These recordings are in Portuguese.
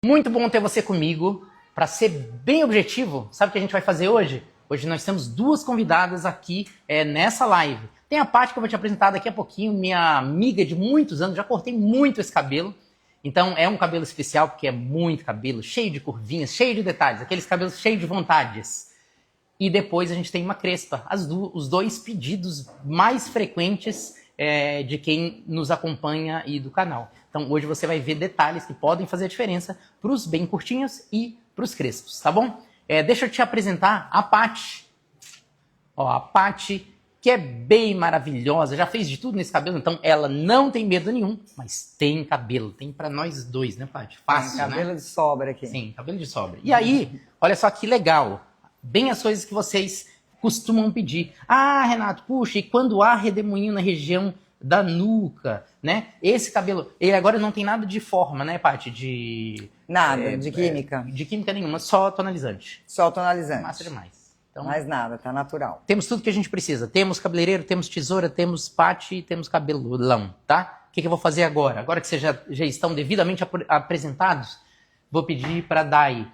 Muito bom ter você comigo. Para ser bem objetivo, sabe o que a gente vai fazer hoje? Hoje nós temos duas convidadas aqui nessa live. Tem a Paty, que eu vou te apresentar daqui a pouquinho, minha amiga de muitos anos, já cortei muito esse cabelo. Então é um cabelo especial porque é muito cabelo, cheio de curvinhas, cheio de detalhes, aqueles cabelos cheios de vontades. E depois a gente tem uma crespa, os dois pedidos mais frequentes de quem nos acompanha e do canal. Então hoje você vai ver detalhes que podem fazer a diferença para os bem curtinhos e para os crespos, tá bom? Deixa eu te apresentar a Paty. Ó, a Paty, que é bem maravilhosa, já fez de tudo nesse cabelo, então ela não tem medo nenhum, mas tem cabelo, tem pra nós dois, né, Paty? Fácil, tem cabelo, né? De sobra aqui. Sim, cabelo de sobra. E aí, olha só que legal, bem as coisas que vocês costumam pedir. Ah, Renato, puxa, e quando há redemoinho na região da nuca, né? Esse cabelo, ele agora não tem nada de forma, né, Paty? Nada, de química. De química nenhuma, só tonalizante. Só tonalizante. Massa demais. Então, mais nada, tá natural. temos tudo que a gente precisa. Temos cabeleireiro, temos tesoura, temos Paty, temos cabelão, tá? O que eu vou fazer agora? Agora que vocês já estão devidamente apresentados, vou pedir para a Dai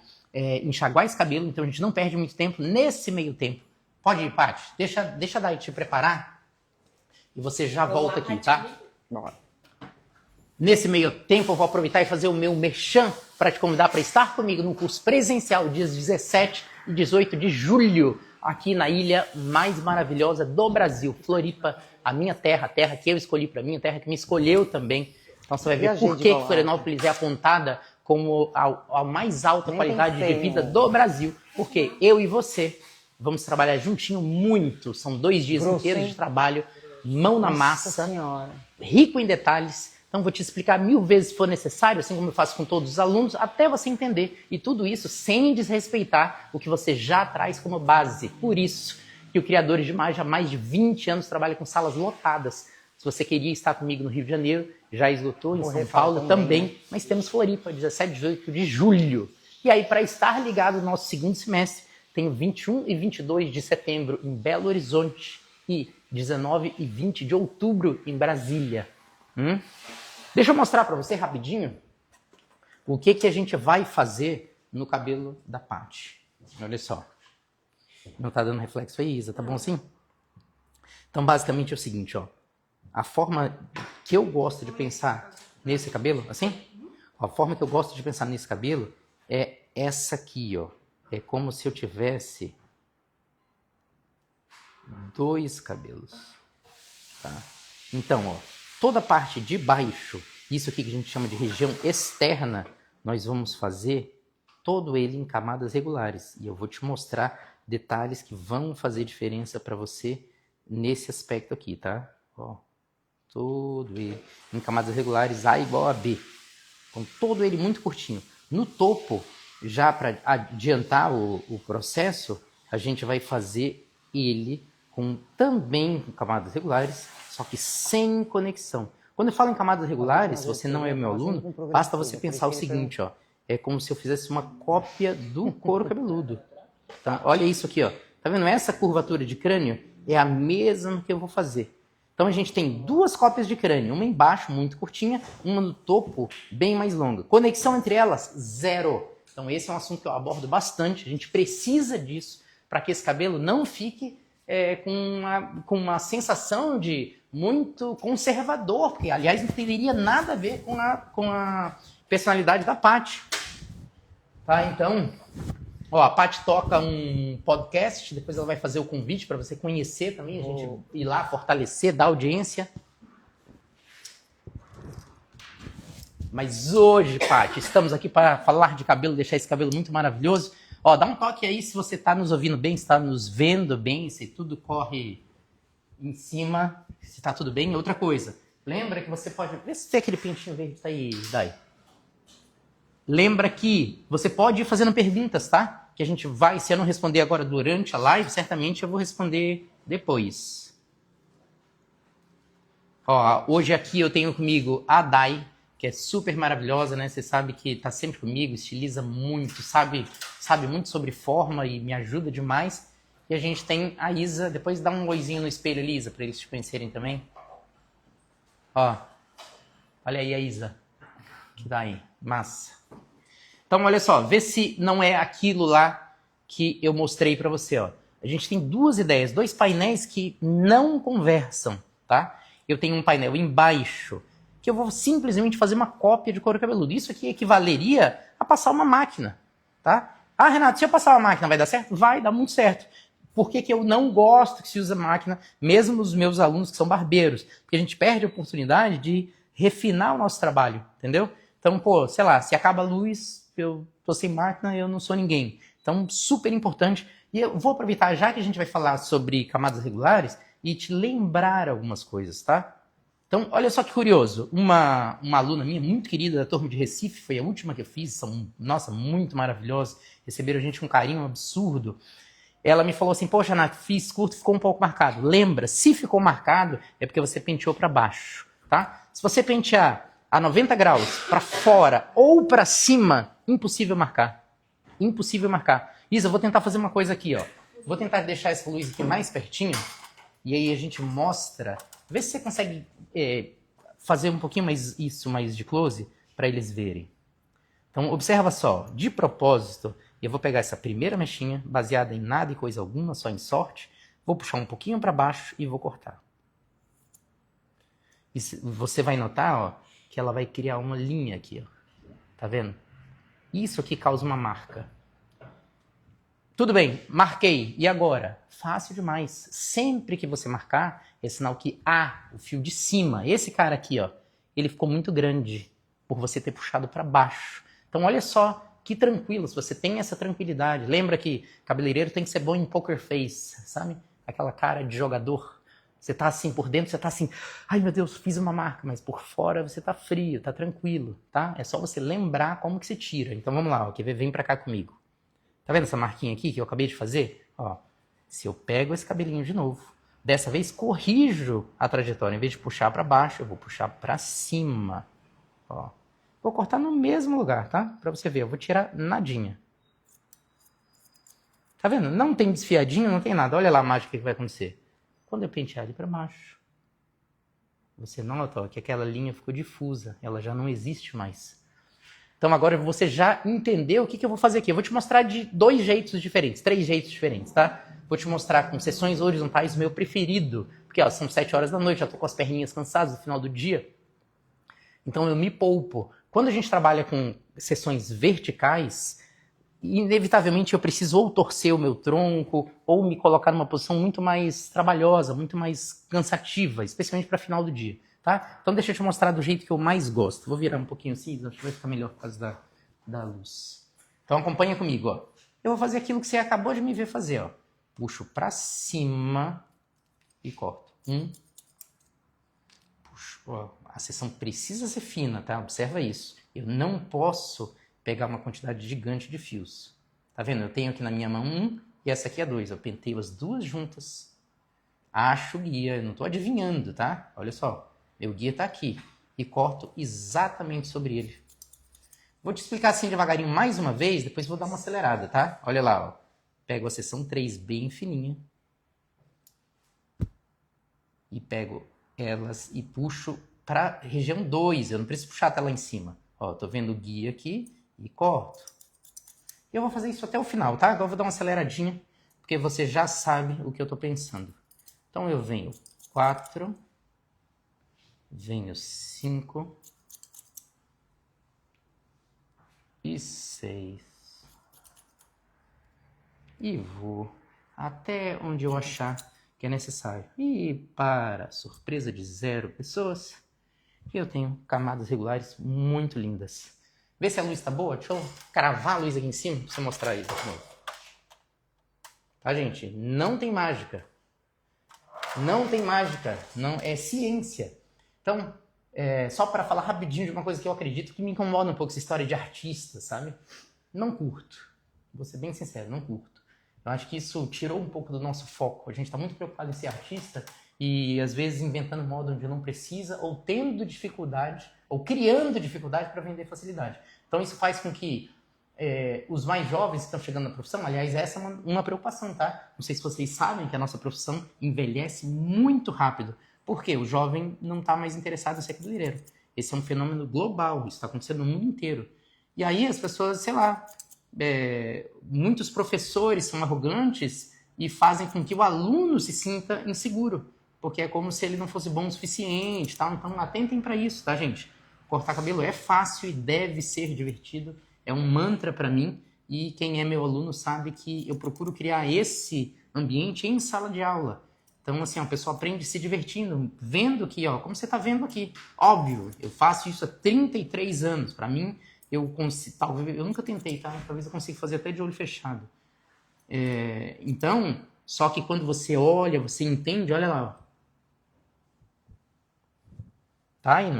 enxaguar esse cabelo, então a gente não perde muito tempo nesse meio tempo. Pode ir, Paty. Deixa a Dai te preparar e você já volta aqui, tá? Bora. Nesse meio tempo, eu vou aproveitar e fazer o meu merchan para te convidar para estar comigo no curso presencial dias 17 e 18 de julho, aqui na ilha mais maravilhosa do Brasil, Floripa, a minha terra, a terra que eu escolhi para mim, a terra que me escolheu também. Então você vai ver por que Florianópolis é apontada como a mais alta qualidade de vida do Brasil, porque eu e você vamos trabalhar juntinho muito, são 2 dias inteiros de trabalho, mão na massa, rico em detalhes. Então vou te explicar 1000 vezes se for necessário, assim como eu faço com todos os alunos, até você entender. E tudo isso sem desrespeitar o que você já traz como base. Por isso que o Criadores de Magia há mais de 20 anos trabalha com salas lotadas. Se você queria estar comigo no Rio de Janeiro, já esgotou, em São Paulo também. Mas temos Floripa, 17 e 18 de julho. E aí, para estar ligado no nosso segundo semestre, tenho 21 e 22 de setembro em Belo Horizonte e 19 e 20 de outubro em Brasília. Deixa eu mostrar para você rapidinho o que a gente vai fazer no cabelo da Paty. Olha só. Não tá dando reflexo aí, Isa? Tá bom assim? Então, basicamente é o seguinte, ó. A forma que eu gosto de pensar nesse cabelo, assim? A forma que eu gosto de pensar nesse cabelo é essa aqui, ó. É como se eu tivesse 2 cabelos, tá? Então, ó, toda a parte de baixo, isso aqui que a gente chama de região externa, nós vamos fazer todo ele em camadas regulares. E eu vou te mostrar detalhes que vão fazer diferença para você nesse aspecto aqui, tá? Ó, todo ele em camadas regulares, A igual a B. Então, todo ele muito curtinho. No topo, já para adiantar o processo, a gente vai fazer ele também com camadas regulares, só que sem conexão. Quando eu falo em camadas regulares, se você não é meu aluno, basta você pensar o seguinte, ó. É como se eu fizesse uma cópia do couro cabeludo. Então, olha isso aqui, ó. Tá vendo? Essa curvatura de crânio é a mesma que eu vou fazer. Então a gente tem 2 cópias de crânio, uma embaixo, muito curtinha, uma no topo, bem mais longa. Conexão entre elas, 0. Então esse é um assunto que eu abordo bastante. A gente precisa disso para que esse cabelo não fique com uma sensação de muito conservador, porque, aliás, não teria nada a ver com a personalidade da Paty. Tá? Então, ó, a Paty toca um podcast, depois ela vai fazer o convite para você conhecer também, a gente ir lá, fortalecer, dar audiência. Mas hoje, Paty, estamos aqui para falar de cabelo, deixar esse cabelo muito maravilhoso. Ó, dá um toque aí se você está nos ouvindo bem, se está nos vendo bem, se tudo corre em cima, se está tudo bem. Outra coisa, lembra que você pode... Vê se tem aquele pintinho verde, tá aí, Dai. Lembra que você pode ir fazendo perguntas, tá? Que a gente vai, se eu não responder agora durante a live, certamente eu vou responder depois. Ó, hoje aqui eu tenho comigo a Dai, que é super maravilhosa, né? Você sabe que tá sempre comigo, estiliza muito, sabe muito sobre forma e me ajuda demais. E a gente tem a Isa, depois dá um oizinho no espelho ali, Isa, para eles te conhecerem também. Ó, olha aí a Isa, que dá aí, massa. Então, olha só, vê se não é aquilo lá que eu mostrei para você, ó. A gente tem duas ideias, dois painéis que não conversam, tá? Eu tenho um painel embaixo, que eu vou simplesmente fazer uma cópia de couro cabeludo. Isso aqui equivaleria a passar uma máquina, tá? Ah, Renato, se eu passar uma máquina vai dar certo? Vai dar muito certo. Por que que eu não gosto que se use máquina, mesmo os meus alunos que são barbeiros? Porque a gente perde a oportunidade de refinar o nosso trabalho, entendeu? Então, pô, sei lá, se acaba a luz, eu tô sem máquina, eu não sou ninguém. Então, super importante. E eu vou aproveitar, já que a gente vai falar sobre camadas regulares, e te lembrar algumas coisas, tá? Então, olha só que curioso. Uma aluna minha, muito querida, da turma de Recife, foi a última que eu fiz, são, nossa, muito maravilhosos, receberam a gente com um carinho absurdo. Ela me falou assim, poxa, Nath, fiz curto, ficou um pouco marcado. Lembra, se ficou marcado, é porque você penteou para baixo, tá? Se você pentear a 90 graus para fora ou para cima, impossível marcar. Impossível marcar. Isa, eu vou tentar fazer uma coisa aqui, ó. Vou tentar deixar essa luz aqui mais pertinho, e aí a gente mostra. Vê se você consegue fazer um pouquinho mais isso, mais de close, para eles verem. Então, observa só, de propósito, eu vou pegar essa primeira mechinha, baseada em nada e coisa alguma, só em sorte, vou puxar um pouquinho para baixo e vou cortar. E você vai notar, ó, que ela vai criar uma linha aqui, ó. Tá vendo? Isso aqui causa uma marca. Tudo bem, marquei. E agora? Fácil demais. Sempre que você marcar, é sinal que o fio de cima, esse cara aqui, ó, ele ficou muito grande por você ter puxado para baixo. Então, olha só que tranquilo, se você tem essa tranquilidade. Lembra que cabeleireiro tem que ser bom em poker face, sabe? Aquela cara de jogador. Você tá assim, por dentro você tá assim, ai meu Deus, fiz uma marca, mas por fora você tá frio, tá tranquilo, tá? É só você lembrar como que se tira. Então vamos lá, ó, quer ver? Vem pra cá comigo. Tá vendo essa marquinha aqui que eu acabei de fazer? Ó, se eu pego esse cabelinho de novo, dessa vez corrijo a trajetória. Em vez de puxar pra baixo, eu vou puxar pra cima. Ó. Vou cortar no mesmo lugar, tá? Pra você ver, eu vou tirar nadinha. Tá vendo? Não tem desfiadinho, não tem nada. Olha lá a mágica que vai acontecer. Quando eu pentear ali pra baixo, você nota, ó, que aquela linha ficou difusa. Ela já não existe mais. Então agora você já entendeu o que eu vou fazer aqui. Eu vou te mostrar de 2 jeitos diferentes, 3 jeitos diferentes, tá? Vou te mostrar com sessões horizontais, o meu preferido. Porque ó, são 7 horas da noite, já tô com as perninhas cansadas no final do dia. Então eu me poupo. Quando a gente trabalha com sessões verticais, inevitavelmente eu preciso ou torcer o meu tronco, ou me colocar numa posição muito mais trabalhosa, muito mais cansativa, especialmente para final do dia. Tá? Então deixa eu te mostrar do jeito que eu mais gosto. Vou virar um pouquinho assim, acho que vai ficar melhor por causa da luz. Então acompanha comigo, ó. Eu vou fazer aquilo que você acabou de me ver fazer, ó. Puxo pra cima e corto. Puxo, ó. A seção precisa ser fina, tá? Observa isso. Eu não posso pegar uma quantidade gigante de fios. Tá vendo? Eu tenho aqui na minha mão 1 e essa aqui é 2. Eu penteio as duas juntas. Acho o guia, eu não tô adivinhando, tá? Olha só. Meu guia está aqui e corto exatamente sobre ele. Vou te explicar assim devagarinho mais uma vez, depois vou dar uma acelerada, tá? Olha lá, ó. Pego a seção 3 bem fininha e pego elas e puxo para região 2. Eu não preciso puxar até lá em cima. Ó, tô vendo o guia aqui e corto. Eu vou fazer isso até o final, tá? Agora eu vou dar uma aceleradinha, porque você já sabe o que eu tô pensando. Então eu venho 4... venho 5 e 6 e vou até onde eu achar que é necessário. E para surpresa de 0 pessoas, eu tenho camadas regulares muito lindas. Vê se a luz está boa. Deixa eu cravar a luz aqui em cima para você mostrar isso de novo. Tá, gente? Não tem mágica. Não tem mágica. Não é ciência. Então, só para falar rapidinho de uma coisa que eu acredito que me incomoda um pouco, essa história de artista, sabe? Não curto. Vou ser bem sincero, não curto. Eu acho que isso tirou um pouco do nosso foco. A gente está muito preocupado em ser artista e, às vezes, inventando modo onde não precisa ou tendo dificuldade, ou criando dificuldade para vender facilidade. Então, isso faz com que os mais jovens que estão chegando na profissão, aliás, essa é uma preocupação, tá? Não sei se vocês sabem que a nossa profissão envelhece muito rápido. Por quê? O jovem não está mais interessado em ser cabeleireiro. Esse é um fenômeno global, isso está acontecendo no mundo inteiro. E aí as pessoas, sei lá, muitos professores são arrogantes e fazem com que o aluno se sinta inseguro, porque é como se ele não fosse bom o suficiente, tá? Então atentem para isso, tá, gente? Cortar cabelo é fácil e deve ser divertido, é um mantra para mim, e quem é meu aluno sabe que eu procuro criar esse ambiente em sala de aula. Então, assim, a pessoa aprende se divertindo, vendo aqui, ó, como você está vendo aqui. Óbvio, eu faço isso há 33 anos. Para mim, talvez, eu nunca tentei, tá? Talvez eu consiga fazer até de olho fechado. Então, só que quando você olha, você entende, olha lá, ó. Tá? E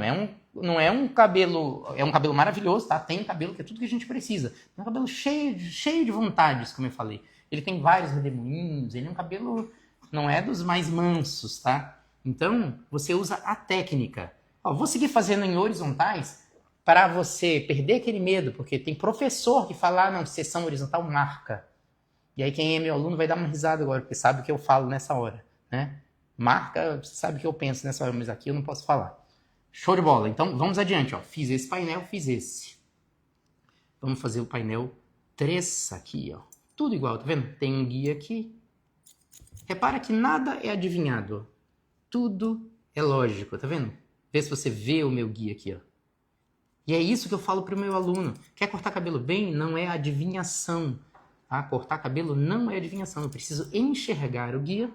não é um cabelo, é um cabelo maravilhoso, tá? Tem cabelo que é tudo que a gente precisa. É um cabelo cheio de vontades, como eu falei. Ele tem vários redemoinhos, ele é um cabelo, não é dos mais mansos, tá? Então, você usa a técnica. Ó, vou seguir fazendo em horizontais para você perder aquele medo, porque tem professor que fala, não, sessão horizontal marca. E aí quem é meu aluno vai dar uma risada agora, porque sabe o que eu falo nessa hora, né? Marca, você sabe o que eu penso nessa hora, mas aqui eu não posso falar. Show de bola. Então, vamos adiante. Ó. Fiz esse painel, fiz esse. Vamos fazer o painel 3 aqui. Ó. Tudo igual, tá vendo? Tem um guia aqui. Repara que nada é adivinhado. Tudo é lógico, tá vendo? Vê se você vê o meu guia aqui. Ó. E é isso que eu falo para o meu aluno. Quer cortar cabelo bem? Não é adivinhação. Tá? Cortar cabelo não é adivinhação. Eu preciso enxergar o guia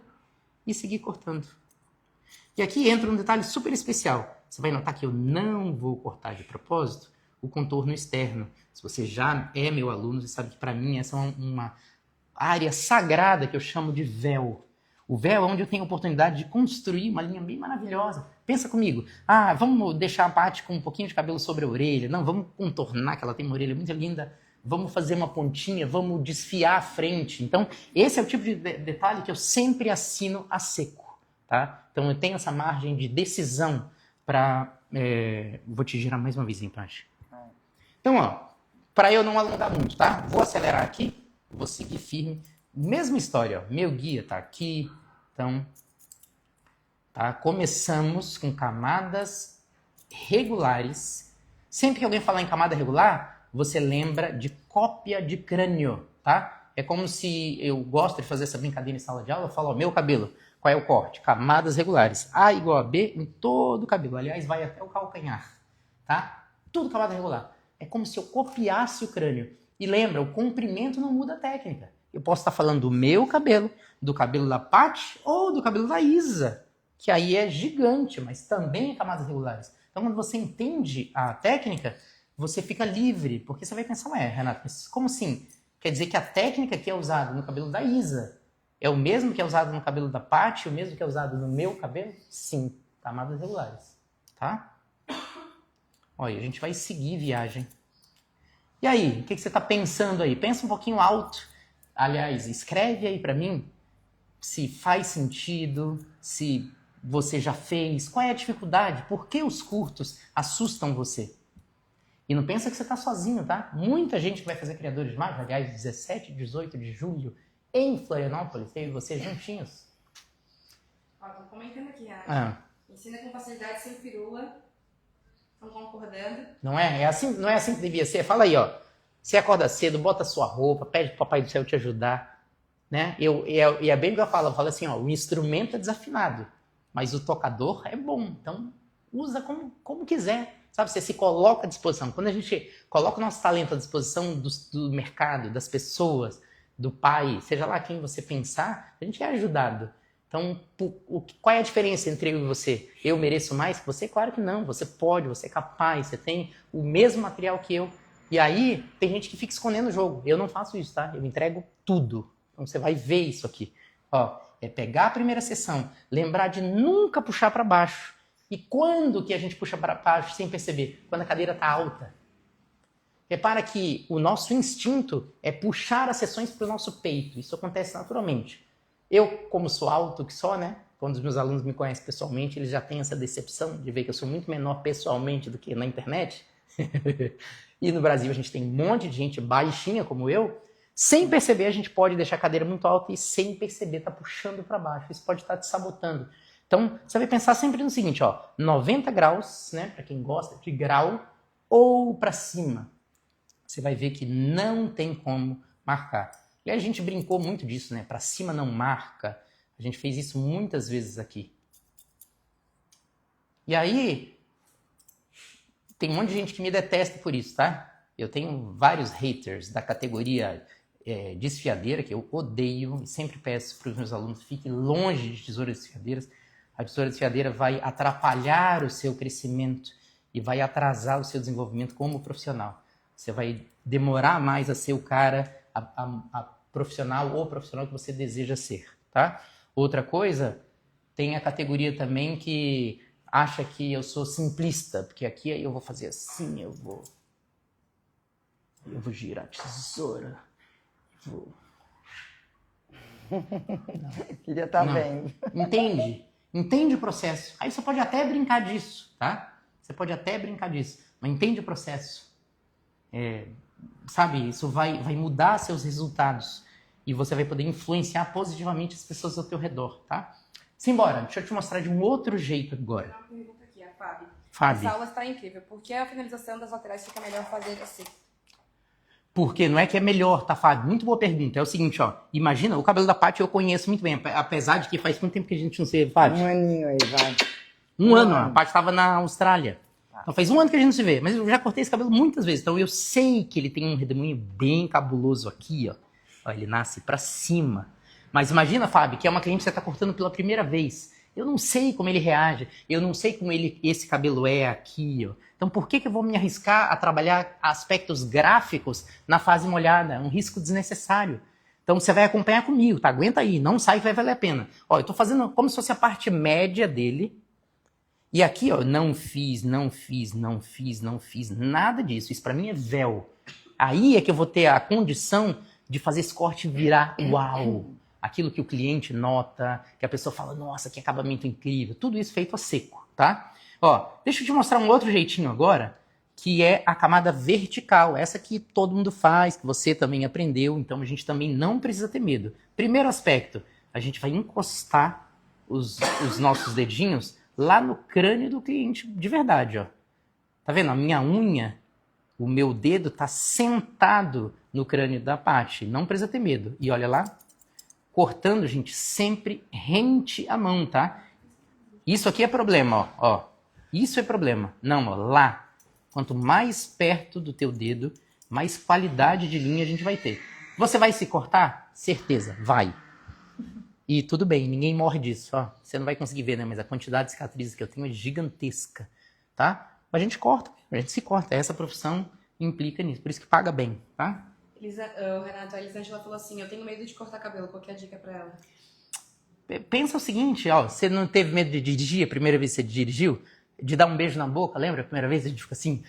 e seguir cortando. E aqui entra um detalhe super especial. Você vai notar que eu não vou cortar de propósito o contorno externo. Se você já é meu aluno, você sabe que para mim essa é uma área sagrada que eu chamo de véu. O véu é onde eu tenho a oportunidade de construir uma linha bem maravilhosa. Pensa comigo. Ah, vamos deixar a parte com um pouquinho de cabelo sobre a orelha. Não, vamos contornar, que ela tem uma orelha muito linda. Vamos fazer uma pontinha, vamos desfiar a frente. Então, esse é o tipo de detalhe que eu sempre assino a seco. Tá? Então eu tenho essa margem de decisão para... vou te girar mais uma vez, Paty. Então, ó, para eu não alongar muito, tá? Vou acelerar aqui, vou seguir firme. Mesma história, ó, meu guia tá aqui. Então, tá? Começamos com camadas regulares. Sempre que alguém falar em camada regular, você lembra de cópia de crânio, tá? É como se eu gosto de fazer essa brincadeira em sala de aula, eu falo, ó, meu cabelo... Qual é o corte? Camadas regulares. A igual a B em todo o cabelo. Aliás, vai até o calcanhar. Tá? Tudo camada regular. É como se eu copiasse o crânio. E lembra, o comprimento não muda a técnica. Eu posso estar falando do meu cabelo, do cabelo da Paty ou do cabelo da Isa, que aí é gigante, mas também em camadas regulares. Então, quando você entende a técnica, você fica livre, porque você vai pensar, Renato, mas como assim? Quer dizer que a técnica que é usada no cabelo da Isa é o mesmo que é usado no cabelo da Paty, o mesmo que é usado no meu cabelo? Sim, camadas regulares, tá? Olha, a gente vai seguir viagem. E aí, o que você está pensando aí? Pensa um pouquinho alto. Aliás, escreve aí para mim se faz sentido, se você já fez, qual é a dificuldade, por que os curtos assustam você? E não pensa que você está sozinho, tá? Muita gente que vai fazer Criadores de Mágica, aliás, 17 e 18 de julho, em Florianópolis, eu e você juntinhos. Ó, tô comentando aqui, ensina com facilidade sem firula. Estão concordando? Não é? Não é assim que devia ser? Fala aí, ó. Você acorda cedo, bota sua roupa, pede pro Papai do Céu te ajudar. Né? E é bem o que eu falo assim, ó, o instrumento é desafinado, mas o tocador é bom. Então, usa como quiser. Sabe, você se coloca à disposição. Quando a gente coloca o nosso talento à disposição do mercado, das pessoas, do pai, seja lá quem você pensar, a gente é ajudado. Então, qual é a diferença entre eu e você? Eu mereço mais que você? Claro que não. Você pode, você é capaz, você tem o mesmo material que eu. E aí, tem gente que fica escondendo o jogo. Eu não faço isso, tá? Eu entrego tudo. Então, você vai ver isso aqui. Ó, é pegar a primeira sessão, lembrar de nunca puxar para baixo. E quando que a gente puxa para baixo sem perceber? Quando a cadeira está alta. Repara que o nosso instinto é puxar as sessões para o nosso peito. Isso acontece naturalmente. Eu, como sou alto que só, né? Quando os meus alunos me conhecem pessoalmente, eles já têm essa decepção de ver que eu sou muito menor pessoalmente do que na internet. E no Brasil a gente tem um monte de gente baixinha como eu. Sem perceber, a gente pode deixar a cadeira muito alta e sem perceber tá puxando para baixo. Isso pode estar te sabotando. Então, você vai pensar sempre no seguinte, ó, 90 graus, né, para quem gosta de grau, ou para cima. você vai ver que não tem como marcar. E a gente brincou muito disso, né? Para cima não marca. A gente fez isso muitas vezes aqui. E aí, tem um monte de gente que me detesta por isso, tá? Eu tenho vários haters da categoria desfiadeira, que eu odeio, e sempre peço para os meus alunos, fiquem longe de tesouras desfiadeiras. A tesoura desfiadeira vai atrapalhar o seu crescimento e vai atrasar o seu desenvolvimento como profissional. Você vai demorar mais a ser o cara, a profissional ou profissional que você deseja ser, tá? Outra coisa, tem a categoria também que acha que eu sou simplista, porque aqui eu vou fazer assim, eu vou girar a tesoura, vou... Queria estar vendo. Entende o processo. Aí você pode até brincar disso, tá? Você pode até brincar disso, mas entende o processo. Sabe, isso vai mudar seus resultados e você vai poder influenciar positivamente as pessoas ao teu redor, tá? Simbora, deixa eu te mostrar de um outro jeito agora. Uma pergunta aqui, a Fábio. Fábio. Essa aula está incrível. Por que a finalização das laterais fica melhor fazer assim? Porque não é que é melhor, tá, Fábio? Muito boa pergunta. É o seguinte, ó. Imagina, o cabelo da Paty eu conheço muito bem, apesar de que faz muito tempo que a gente não se vê, Paty. Um aninho aí, vai. Um ano. A Paty estava na Austrália. Então faz um ano que a gente não se vê, mas eu já cortei esse cabelo muitas vezes, então eu sei que ele tem um redemoinho bem cabuloso aqui, ó. Ó, ele nasce pra cima. Mas imagina, Fábio, que é uma cliente que você tá cortando pela primeira vez. Eu não sei como ele reage, eu não sei como esse cabelo é aqui, ó. Então por que eu vou me arriscar a trabalhar aspectos gráficos na fase molhada? É um risco desnecessário. Então você vai acompanhar comigo, tá? Aguenta aí, não sai que vai valer a pena. Ó, eu tô fazendo como se fosse a parte média dele. E aqui, ó, não fiz nada disso. Isso pra mim é véu. Aí é que eu vou ter a condição de fazer esse corte virar uau. Aquilo que o cliente nota, que a pessoa fala, nossa, que acabamento incrível. Tudo isso feito a seco, tá? Ó, deixa eu te mostrar um outro jeitinho agora, que é a camada vertical. Essa que todo mundo faz, que você também aprendeu, então a gente também não precisa ter medo. Primeiro aspecto, a gente vai encostar os nossos dedinhos lá no crânio do cliente de verdade, ó. Tá vendo? A minha unha, o meu dedo tá sentado no crânio da Paty. Não precisa ter medo. E olha lá, cortando, gente, sempre rente a mão, tá? Isso aqui é problema, ó. Isso é problema. Não, ó, lá. Quanto mais perto do teu dedo, mais qualidade de linha a gente vai ter. Você vai se cortar? Certeza, vai. E tudo bem, ninguém morre disso, ó. Você não vai conseguir ver, né? Mas a quantidade de cicatrizes que eu tenho é gigantesca, tá? A gente corta, a gente se corta. Essa profissão implica nisso, por isso que paga bem, tá? Renato, a Elisângela falou assim, eu tenho medo de cortar cabelo, qual que é a dica pra ela? Pensa o seguinte, ó, você não teve medo de dirigir a primeira vez que você dirigiu? De dar um beijo na boca, lembra? A primeira vez a gente fica assim,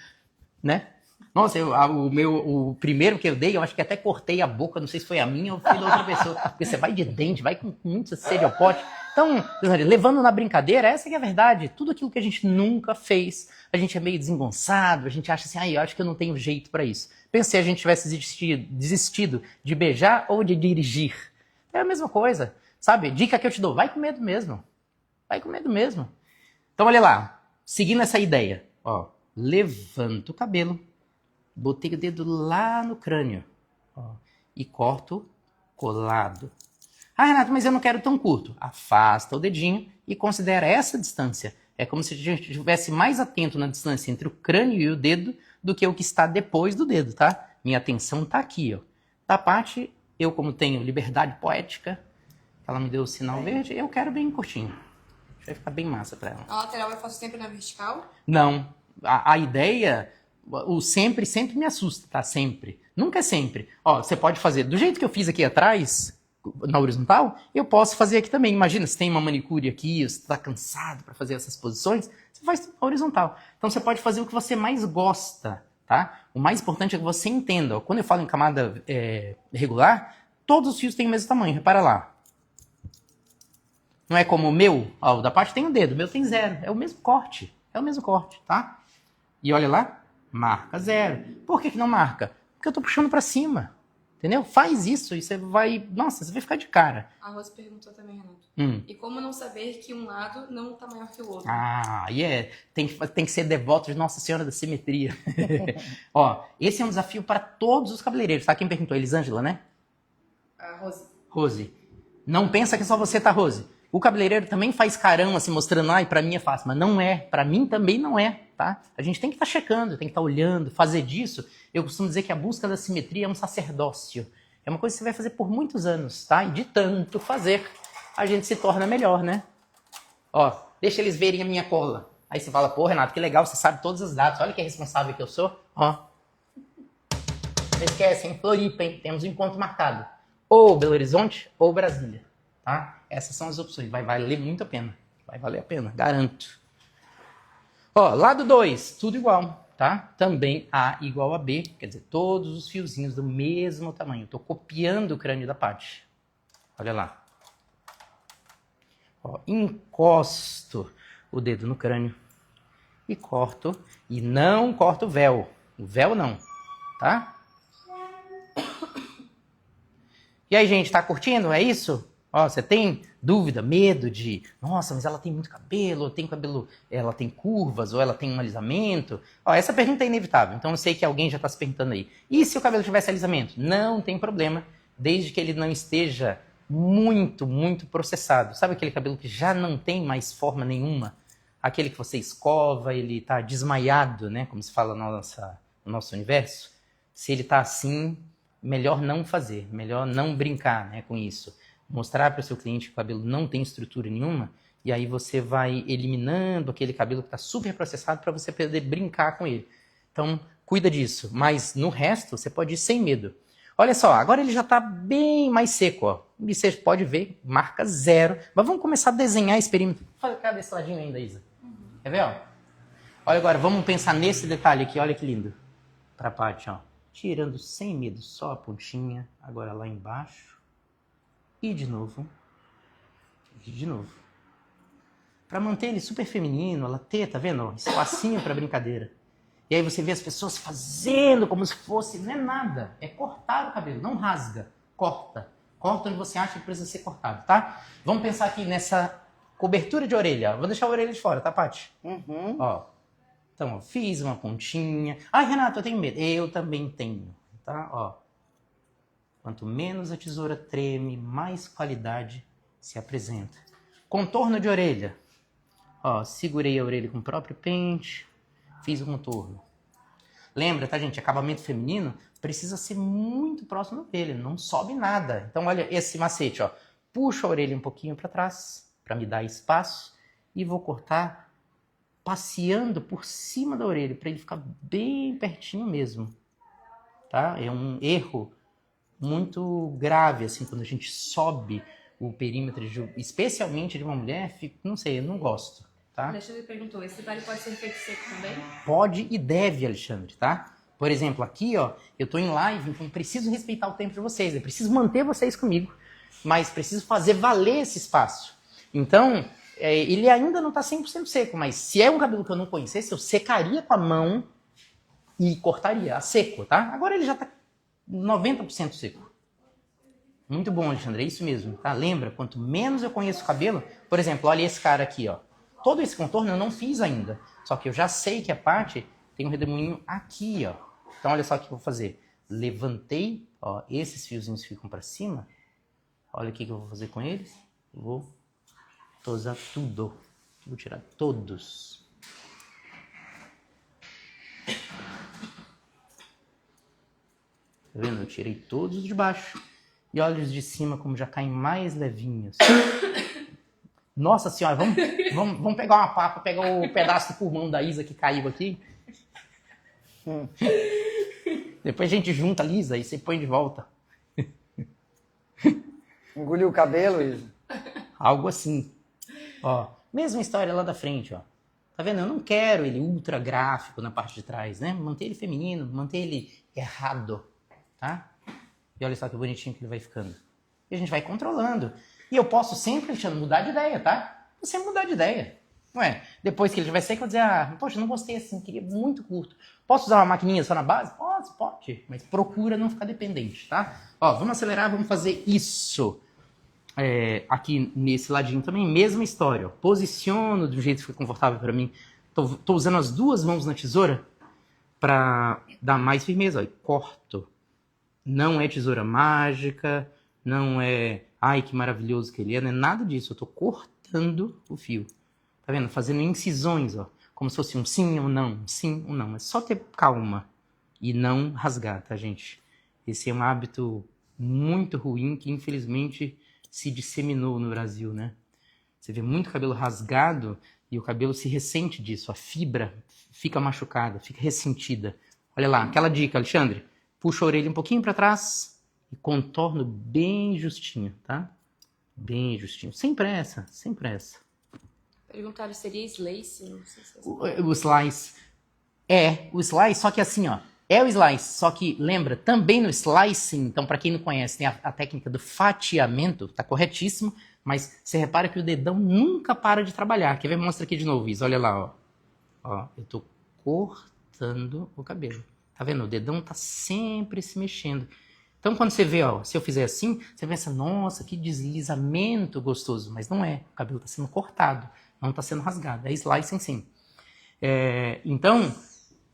né? Nossa, o primeiro que eu dei, eu acho que até cortei a boca, não sei se foi a minha ou foi da outra pessoa. Porque você vai de dente, vai com muita sede ao pote. Então, levando na brincadeira, essa que é a verdade. Tudo aquilo que a gente nunca fez, a gente é meio desengonçado, a gente acha assim, eu acho que eu não tenho jeito pra isso. Pensa se a gente tivesse desistido de beijar ou de dirigir. É a mesma coisa, sabe? Dica que eu te dou, vai com medo mesmo. Vai com medo mesmo. Então, olha lá, seguindo essa ideia, ó, levanto o cabelo, botei o dedo lá no crânio, ó, e corto colado. Ah, Renato, mas eu não quero tão curto. Afasta o dedinho e considera essa distância. É como se a gente estivesse mais atento na distância entre o crânio e o dedo do que o que está depois do dedo, tá? Minha atenção tá aqui, ó. Da parte, eu como tenho liberdade poética, ela me deu o sinal verde, eu quero bem curtinho. Vai ficar bem massa pra ela. A lateral eu faço sempre na vertical? Não. A ideia, o sempre me assusta, tá? Sempre. Nunca é sempre. Ó, você pode fazer do jeito que eu fiz aqui atrás, na horizontal, eu posso fazer aqui também. Imagina, se tem uma manicure aqui, você está cansado para fazer essas posições, você faz na horizontal. Então você pode fazer o que você mais gosta, tá? O mais importante é que você entenda. Ó, quando eu falo em camada regular, todos os fios têm o mesmo tamanho, repara lá. Não é como o meu, ó, o da parte tem um dedo, o meu tem 0. É o mesmo corte, tá? E olha lá, marca 0. Por que não marca? Porque eu tô puxando para cima. Entendeu? Faz isso e você vai... Nossa, você vai ficar de cara. A Rose perguntou também, Renato. E como não saber que um lado não tá maior que o outro? Tem que ser devoto de Nossa Senhora da Simetria. Ó, esse é um desafio para todos os cabeleireiros, tá? Quem perguntou? Elisângela, né? A Rose. Rose. Não pensa que só você tá, Rose. O cabeleireiro também faz carão, assim, mostrando, pra mim é fácil. Mas não é. Pra mim também não é, tá? A gente tem que estar checando, tem que estar olhando, fazer disso. Eu costumo dizer que a busca da simetria é um sacerdócio. É uma coisa que você vai fazer por muitos anos, tá? E de tanto fazer, a gente se torna melhor, né? Ó, deixa eles verem a minha cola. Aí você fala, pô, Renato, que legal, você sabe todas as datas. Olha que responsável que eu sou. Ó. Não esquece, em Floripa, hein? Temos um encontro marcado. Ou Belo Horizonte, ou Brasília, tá? Essas são as opções. Vai valer muito a pena. Vai valer a pena, garanto. Ó, lado 2, tudo igual, tá? Também A igual a B, quer dizer, todos os fiozinhos do mesmo tamanho. Estou copiando o crânio da Paty. Olha lá. Ó, encosto o dedo no crânio e corto. E não corto o véu. O véu não, tá? E aí, gente, tá curtindo? É isso? Ó, você tem dúvida, medo de... Nossa, mas ela tem muito cabelo, ou tem cabelo... Ela tem curvas, ou ela tem um alisamento? Ó, essa pergunta é inevitável, então eu sei que alguém já está se perguntando aí. E se o cabelo tivesse alisamento? Não tem problema, desde que ele não esteja muito, muito processado. Sabe aquele cabelo que já não tem mais forma nenhuma? Aquele que você escova, ele tá desmaiado, né? Como se fala no nosso universo. Se ele tá assim, melhor não fazer, melhor não brincar, né, com isso. Mostrar para o seu cliente que o cabelo não tem estrutura nenhuma, e aí você vai eliminando aquele cabelo que está super processado para você poder brincar com ele. Então, cuida disso. Mas no resto, você pode ir sem medo. Olha só, agora ele já está bem mais seco, ó. E você pode ver, marca 0. Mas vamos começar a desenhar esse perímetro. Cadê esse ladinho ainda, Isa? Quer ver, ó? Olha agora, vamos pensar nesse detalhe aqui, olha que lindo. Para a parte, ó. Tirando sem medo, só a pontinha. Agora lá embaixo. E de novo. E de novo. Para manter ele super feminino, ela ter, tá vendo? Espacinho para brincadeira. E aí você vê as pessoas fazendo como se fosse... Não é nada. É cortar o cabelo. Não rasga. Corta. Corta onde você acha que precisa ser cortado, tá? Vamos pensar aqui nessa cobertura de orelha. Vou deixar a orelha de fora, tá, Paty? Ó. Então, ó, fiz uma pontinha. Ai, Renato, eu tenho medo. Eu também tenho, tá? Ó. Quanto menos a tesoura treme, mais qualidade se apresenta. Contorno de orelha. Ó, segurei a orelha com o próprio pente, fiz o contorno. Lembra, tá, gente? Acabamento feminino precisa ser muito próximo da orelha, não sobe nada. Então, olha esse macete, ó. Puxo a orelha um pouquinho para trás, para me dar espaço, e vou cortar passeando por cima da orelha, para ele ficar bem pertinho mesmo. Tá? É um erro muito grave, assim, quando a gente sobe o perímetro, especialmente de uma mulher, não sei, eu não gosto, tá? Alexandre perguntou, esse detalhe pode ser feito seco também? Pode e deve, Alexandre, tá? Por exemplo, aqui, ó, eu tô em live, então preciso respeitar o tempo de vocês, eu preciso manter vocês comigo, mas preciso fazer valer esse espaço. Então, ele ainda não tá 100% seco, mas se é um cabelo que eu não conhecesse, eu secaria com a mão e cortaria a seco, tá? Agora ele já tá 90% seco. Muito bom, Alexandre, é isso mesmo, tá? Lembra, quanto menos eu conheço o cabelo, por exemplo, olha esse cara aqui, ó. Todo esse contorno eu não fiz ainda, só que eu já sei que a parte tem um redemoinho aqui, ó. Então olha só o que eu vou fazer. Levantei, ó, esses fiozinhos ficam para cima. Olha o que eu vou fazer com eles. Vou tosar tudo. Vou tirar todos. Tá vendo? Eu tirei todos de baixo. E olha os de cima como já caem mais levinhos. Nossa senhora, vamos pegar uma papa, pegar o pedaço do pulmão da Isa que caiu aqui. Depois a gente junta, Lisa, e você põe de volta. Engoliu o cabelo, Isa? Algo assim. Ó, mesma história lá da frente, ó. Tá vendo? Eu não quero ele ultra gráfico na parte de trás, né? Manter ele feminino, manter ele errado, tá? E olha só que bonitinho que ele vai ficando. E a gente vai controlando. E eu posso sempre, Alexandre, mudar de ideia, tá? Você mudar de ideia. Ué, depois que ele tiver seco, eu vou dizer, poxa, não gostei assim, queria muito curto. Posso usar uma maquininha só na base? Pode, mas procura não ficar dependente, tá? Ó, vamos acelerar, vamos fazer isso. Aqui nesse ladinho também, mesma história. Ó. Posiciono do jeito que fica confortável para mim. Tô usando as duas mãos na tesoura para dar mais firmeza. Ó, e corto. Não é tesoura mágica, não é, ai que maravilhoso que ele é, não é nada disso. Eu tô cortando o fio. Tá vendo? Fazendo incisões, ó. Como se fosse um sim ou não, um sim ou não. É só ter calma e não rasgar, tá, gente? Esse é um hábito muito ruim que, infelizmente, se disseminou no Brasil, né? Você vê muito cabelo rasgado e o cabelo se ressente disso. A fibra fica machucada, fica ressentida. Olha lá, aquela dica, Alexandre. Puxa a orelha um pouquinho para trás e contorno bem justinho, tá? Bem justinho. Sem pressa, sem pressa. Perguntaram, seria slice? Não sei se O slice. O slice, só que assim, ó. É o slice, só que lembra, também no slicing, então para quem não conhece, tem a técnica do fatiamento, tá corretíssimo, mas você repara que o dedão nunca para de trabalhar. Quer ver? Mostra aqui de novo, Isa. Olha lá, ó. Ó, eu tô cortando o cabelo. Tá vendo? O dedão tá sempre se mexendo. Então, quando você vê, ó, se eu fizer assim, você pensa, nossa, que deslizamento gostoso. Mas não é. O cabelo tá sendo cortado, não tá sendo rasgado. É slicing sim. Então,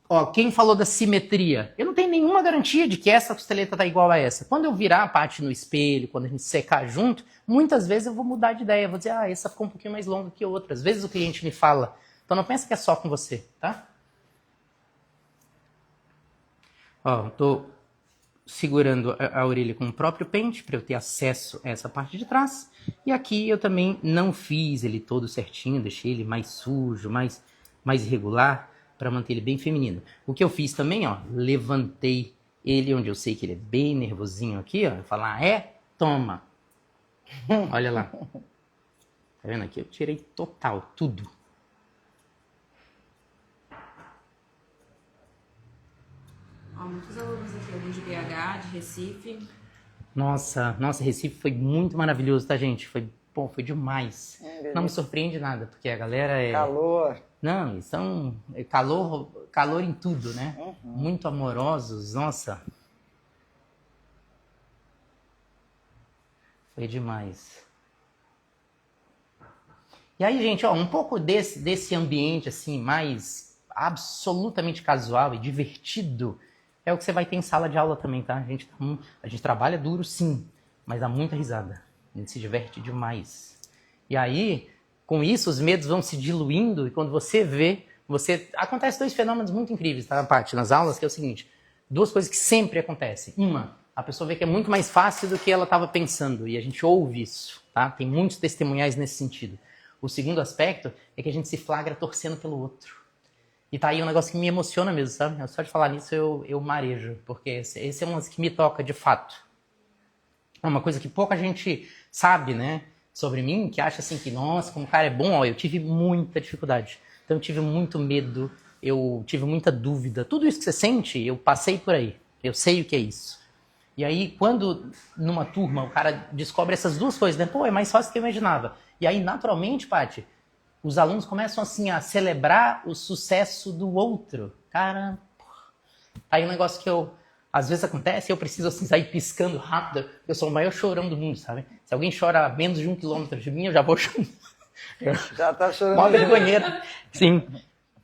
ó, quem falou da simetria? Eu não tenho nenhuma garantia de que essa costeleta tá igual a essa. Quando eu virar a parte no espelho, quando a gente secar junto, muitas vezes eu vou mudar de ideia. Eu vou dizer, essa ficou um pouquinho mais longa que a outra. Às vezes o cliente me fala. Então não pensa que é só com você, tá? Ó, tô segurando a orelha com o próprio pente para eu ter acesso a essa parte de trás. E aqui eu também não fiz ele todo certinho, deixei ele mais sujo, mais irregular, para manter ele bem feminino. O que eu fiz também, ó, levantei ele onde eu sei que ele é bem nervosinho aqui, ó, falar, toma. Olha lá. Tá vendo aqui? Eu tirei total, tudo. Muitos alunos aqui, alguns de BH, de Recife. Nossa, Recife foi muito maravilhoso, tá, gente? Foi demais. Não me surpreende nada, porque a galera é... Calor. Não, são calor em tudo, né? Uhum. Muito amorosos, nossa. Foi demais. E aí, gente, ó, um pouco desse ambiente, assim, mais absolutamente casual e divertido, é o que você vai ter em sala de aula também, tá? A gente trabalha duro, sim, mas dá muita risada. A gente se diverte demais. E aí, com isso, os medos vão se diluindo e quando você vê, acontece dois fenômenos muito incríveis, tá, Paty, nas aulas, que é o seguinte, duas coisas que sempre acontecem. Uma, a pessoa vê que é muito mais fácil do que ela estava pensando e a gente ouve isso, tá? Tem muitos testemunhais nesse sentido. O segundo aspecto é que a gente se flagra torcendo pelo outro. E tá aí um negócio que me emociona mesmo, sabe? Só de falar nisso eu marejo, porque esse é um lance que me toca de fato. É uma coisa que pouca gente sabe, né? Sobre mim, que acha assim que, nossa, como o cara é bom, ó, eu tive muita dificuldade. Então eu tive muito medo, eu tive muita dúvida. Tudo isso que você sente, eu passei por aí. Eu sei o que é isso. E aí, quando numa turma o cara descobre essas duas coisas, né? Pô, é mais fácil do que eu imaginava. E aí, naturalmente, Paty, os alunos começam assim a celebrar o sucesso do outro. Cara, tá aí um negócio que às vezes acontece, eu preciso assim sair piscando rápido. Eu sou o maior chorão do mundo, sabe? Se alguém chora a menos de 1 quilômetro de mim, eu já vou chorando. Já tá chorando. Mó vergonheira. Sim.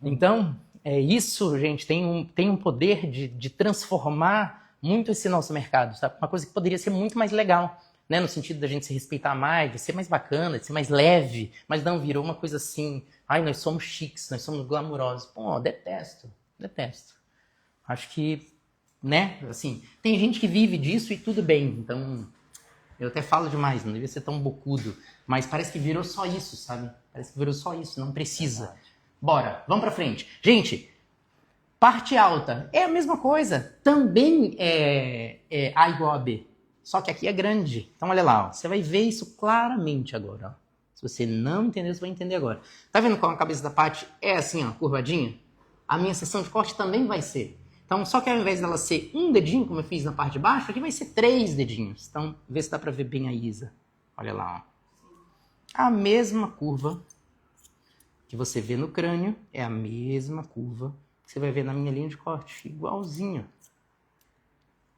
Então, isso, gente, tem um poder de transformar muito esse nosso mercado, sabe? Uma coisa que poderia ser muito mais legal. Né, no sentido da gente se respeitar mais, de ser mais bacana, de ser mais leve, mas não, virou uma coisa assim, nós somos chiques, nós somos glamourosos. Pô, detesto. Acho que, né, assim, tem gente que vive disso e tudo bem, então, eu até falo demais, não devia ser tão bocudo, mas parece que virou só isso, sabe? Parece que virou só isso, não precisa. Bora, vamos pra frente. Gente, parte alta é a mesma coisa, também é A igual a B. Só que aqui é grande. Então, olha lá, ó. Você vai ver isso claramente agora. Ó. Se você não entendeu, você vai entender agora. Tá vendo como a cabeça da Paty é assim, ó, curvadinha? A minha seção de corte também vai ser. Então, só que ao invés dela ser um dedinho, como eu fiz na parte de baixo, aqui vai ser 3 dedinhos. Então, vê se dá pra ver bem a Isa. Olha lá, ó. A mesma curva. que você vê no crânio é a mesma curva que você vai ver na minha linha de corte, igualzinho.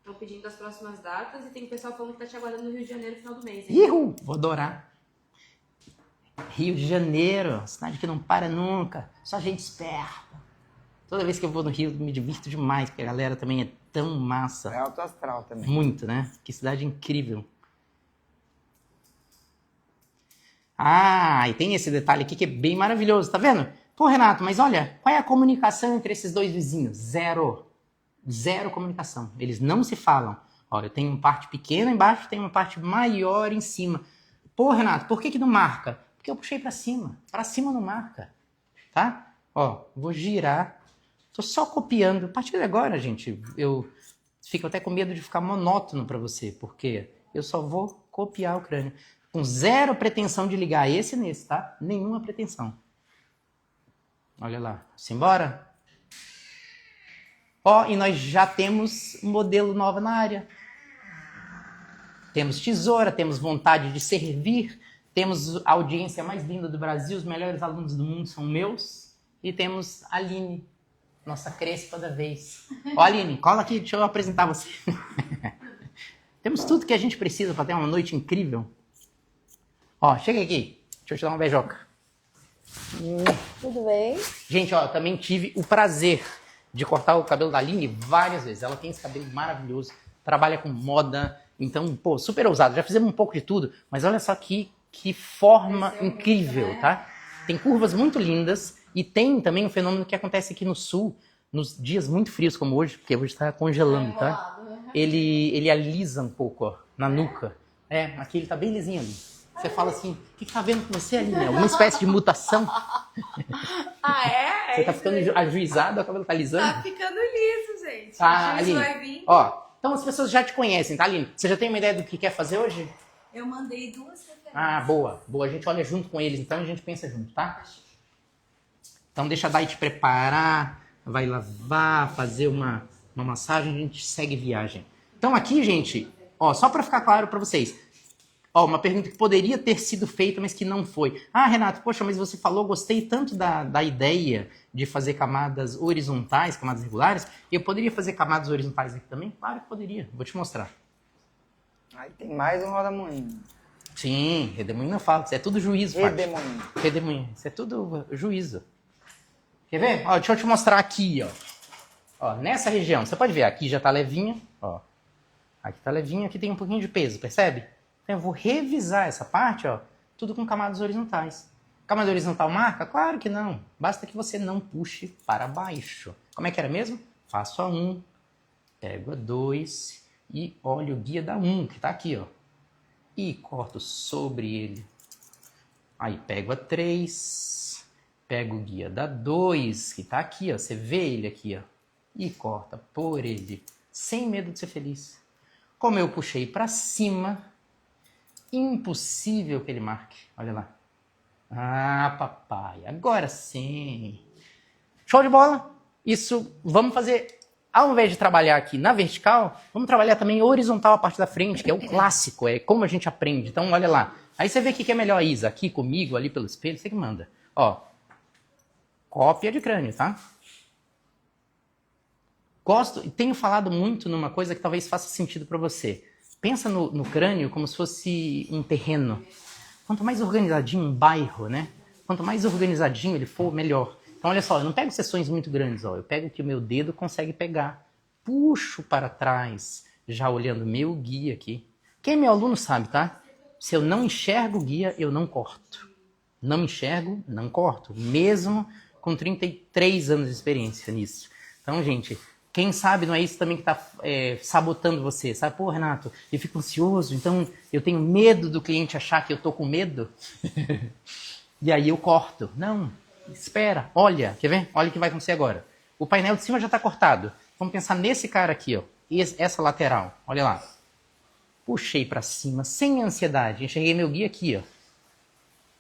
Estão pedindo as próximas datas e tem pessoal falando que tá te aguardando no Rio de Janeiro no final do mês, hein? Ihu! Vou adorar. Rio de Janeiro, cidade que não para nunca, só gente esperta. Toda vez que eu vou no Rio, eu me divirto demais, porque a galera também é tão massa. É alto astral também. Muito, né? Que cidade incrível. Ah, e tem esse detalhe aqui que é bem maravilhoso, tá vendo? Pô, Renato, mas olha, qual é a comunicação entre esses dois vizinhos? Zero. Zero comunicação. Eles não se falam. Ó, eu tenho uma parte pequena embaixo, tenho uma parte maior em cima. Pô, Renato, por que não marca? Porque eu puxei pra cima. Pra cima não marca. Tá? Ó, vou girar. Tô só copiando. A partir de agora, gente, eu fico até com medo de ficar monótono pra você, porque eu só vou copiar o crânio. Com zero pretensão de ligar esse nesse, tá? Nenhuma pretensão. Olha lá. Simbora? Ó, e nós já temos um modelo novo na área. Temos tesoura, temos vontade de servir, temos a audiência mais linda do Brasil, os melhores alunos do mundo são meus. E temos a Aline, nossa crespa da vez. Ó, Aline, cola aqui, deixa eu apresentar você. Temos tudo que a gente precisa para ter uma noite incrível. Ó, chega aqui, deixa eu te dar uma beijoca. Tudo bem? Gente, ó, também tive o prazer de cortar o cabelo da Aline várias vezes. Ela tem esse cabelo maravilhoso, trabalha com moda, então, pô, super ousado. Já fizemos um pouco de tudo, mas olha só que forma incrível, muito, né? Tá? Tem curvas muito lindas e tem também um fenômeno que acontece aqui no sul, nos dias muito frios como hoje, porque hoje está congelando, tá? Ele alisa um pouco, ó, na nuca. É, aqui ele tá bem lisinho ali. Você fala assim, o que tá vendo com você, Aline? Alguma espécie de mutação? Ah, é? Você tá ficando ajuizado, o cabelo tá alisando? Tá ficando liso, gente. Ah, Aline, Aline, vai vir. Ó, então as pessoas já te conhecem, tá, Aline? Você já tem uma ideia do que quer fazer hoje? Eu mandei 2 referências. Ah, boa. Boa, a gente olha junto com eles, então a gente pensa junto, tá? Então deixa a Dai te preparar, vai lavar, fazer uma massagem, a gente segue viagem. Então aqui, gente, ó, só pra ficar claro pra vocês, ó, uma pergunta que poderia ter sido feita, mas que não foi. Ah, Renato, poxa, mas você falou, gostei tanto da ideia de fazer camadas horizontais, camadas regulares, eu poderia fazer camadas horizontais aqui também? Claro que poderia, vou te mostrar. Aí tem mais um roda-moinho. Sim, redemoinho não fala, isso é tudo juízo, Fábio. Redemoinho. Redemoinho, isso é tudo juízo. Quer ver? Ó, deixa eu te mostrar aqui, ó. Ó, nessa região, você pode ver, aqui já tá levinha, ó. Aqui tá levinha, aqui tem um pouquinho de peso, percebe? Então eu vou revisar essa parte, ó, tudo com camadas horizontais. Camada horizontal marca? Claro que não. Basta que você não puxe para baixo. Como é que era mesmo? Faço a 1, pego a 2 e olho o guia da 1, que tá aqui, ó. E corto sobre ele. Aí pego a 3, pego o guia da 2, que tá aqui, ó. Você vê ele aqui, ó. E corta por ele, sem medo de ser feliz. Como eu puxei para cima, impossível que ele marque. Olha lá. Ah, papai, agora sim. Show de bola? Isso, vamos fazer, ao invés de trabalhar aqui na vertical, vamos trabalhar também horizontal a parte da frente, que é o clássico, é como a gente aprende. Então, olha lá. Aí você vê o que é melhor, Isa, aqui comigo, ali pelo espelho, você que manda. Ó, cópia de crânio, tá? Gosto, tenho falado muito numa coisa que talvez faça sentido para você. Pensa no crânio como se fosse um terreno. Quanto mais organizadinho um bairro, né? Quanto mais organizadinho ele for, melhor. Então, olha só, eu não pego seções muito grandes, ó. Eu pego o que o meu dedo consegue pegar. Puxo para trás, já olhando meu guia aqui. Quem é meu aluno sabe, tá? Se eu não enxergo o guia, eu não corto. Não enxergo, não corto. Mesmo com 33 anos de experiência nisso. Então, gente, quem sabe não é isso também que está sabotando você, sabe? Pô, Renato, eu fico ansioso, então eu tenho medo do cliente achar que eu tô com medo. E aí eu corto. Não, espera, olha, quer ver? Olha o que vai acontecer agora. O painel de cima já está cortado. Vamos pensar nesse cara aqui, ó. Essa lateral, olha lá. Puxei para cima, sem ansiedade. Enxerguei meu guia aqui, ó.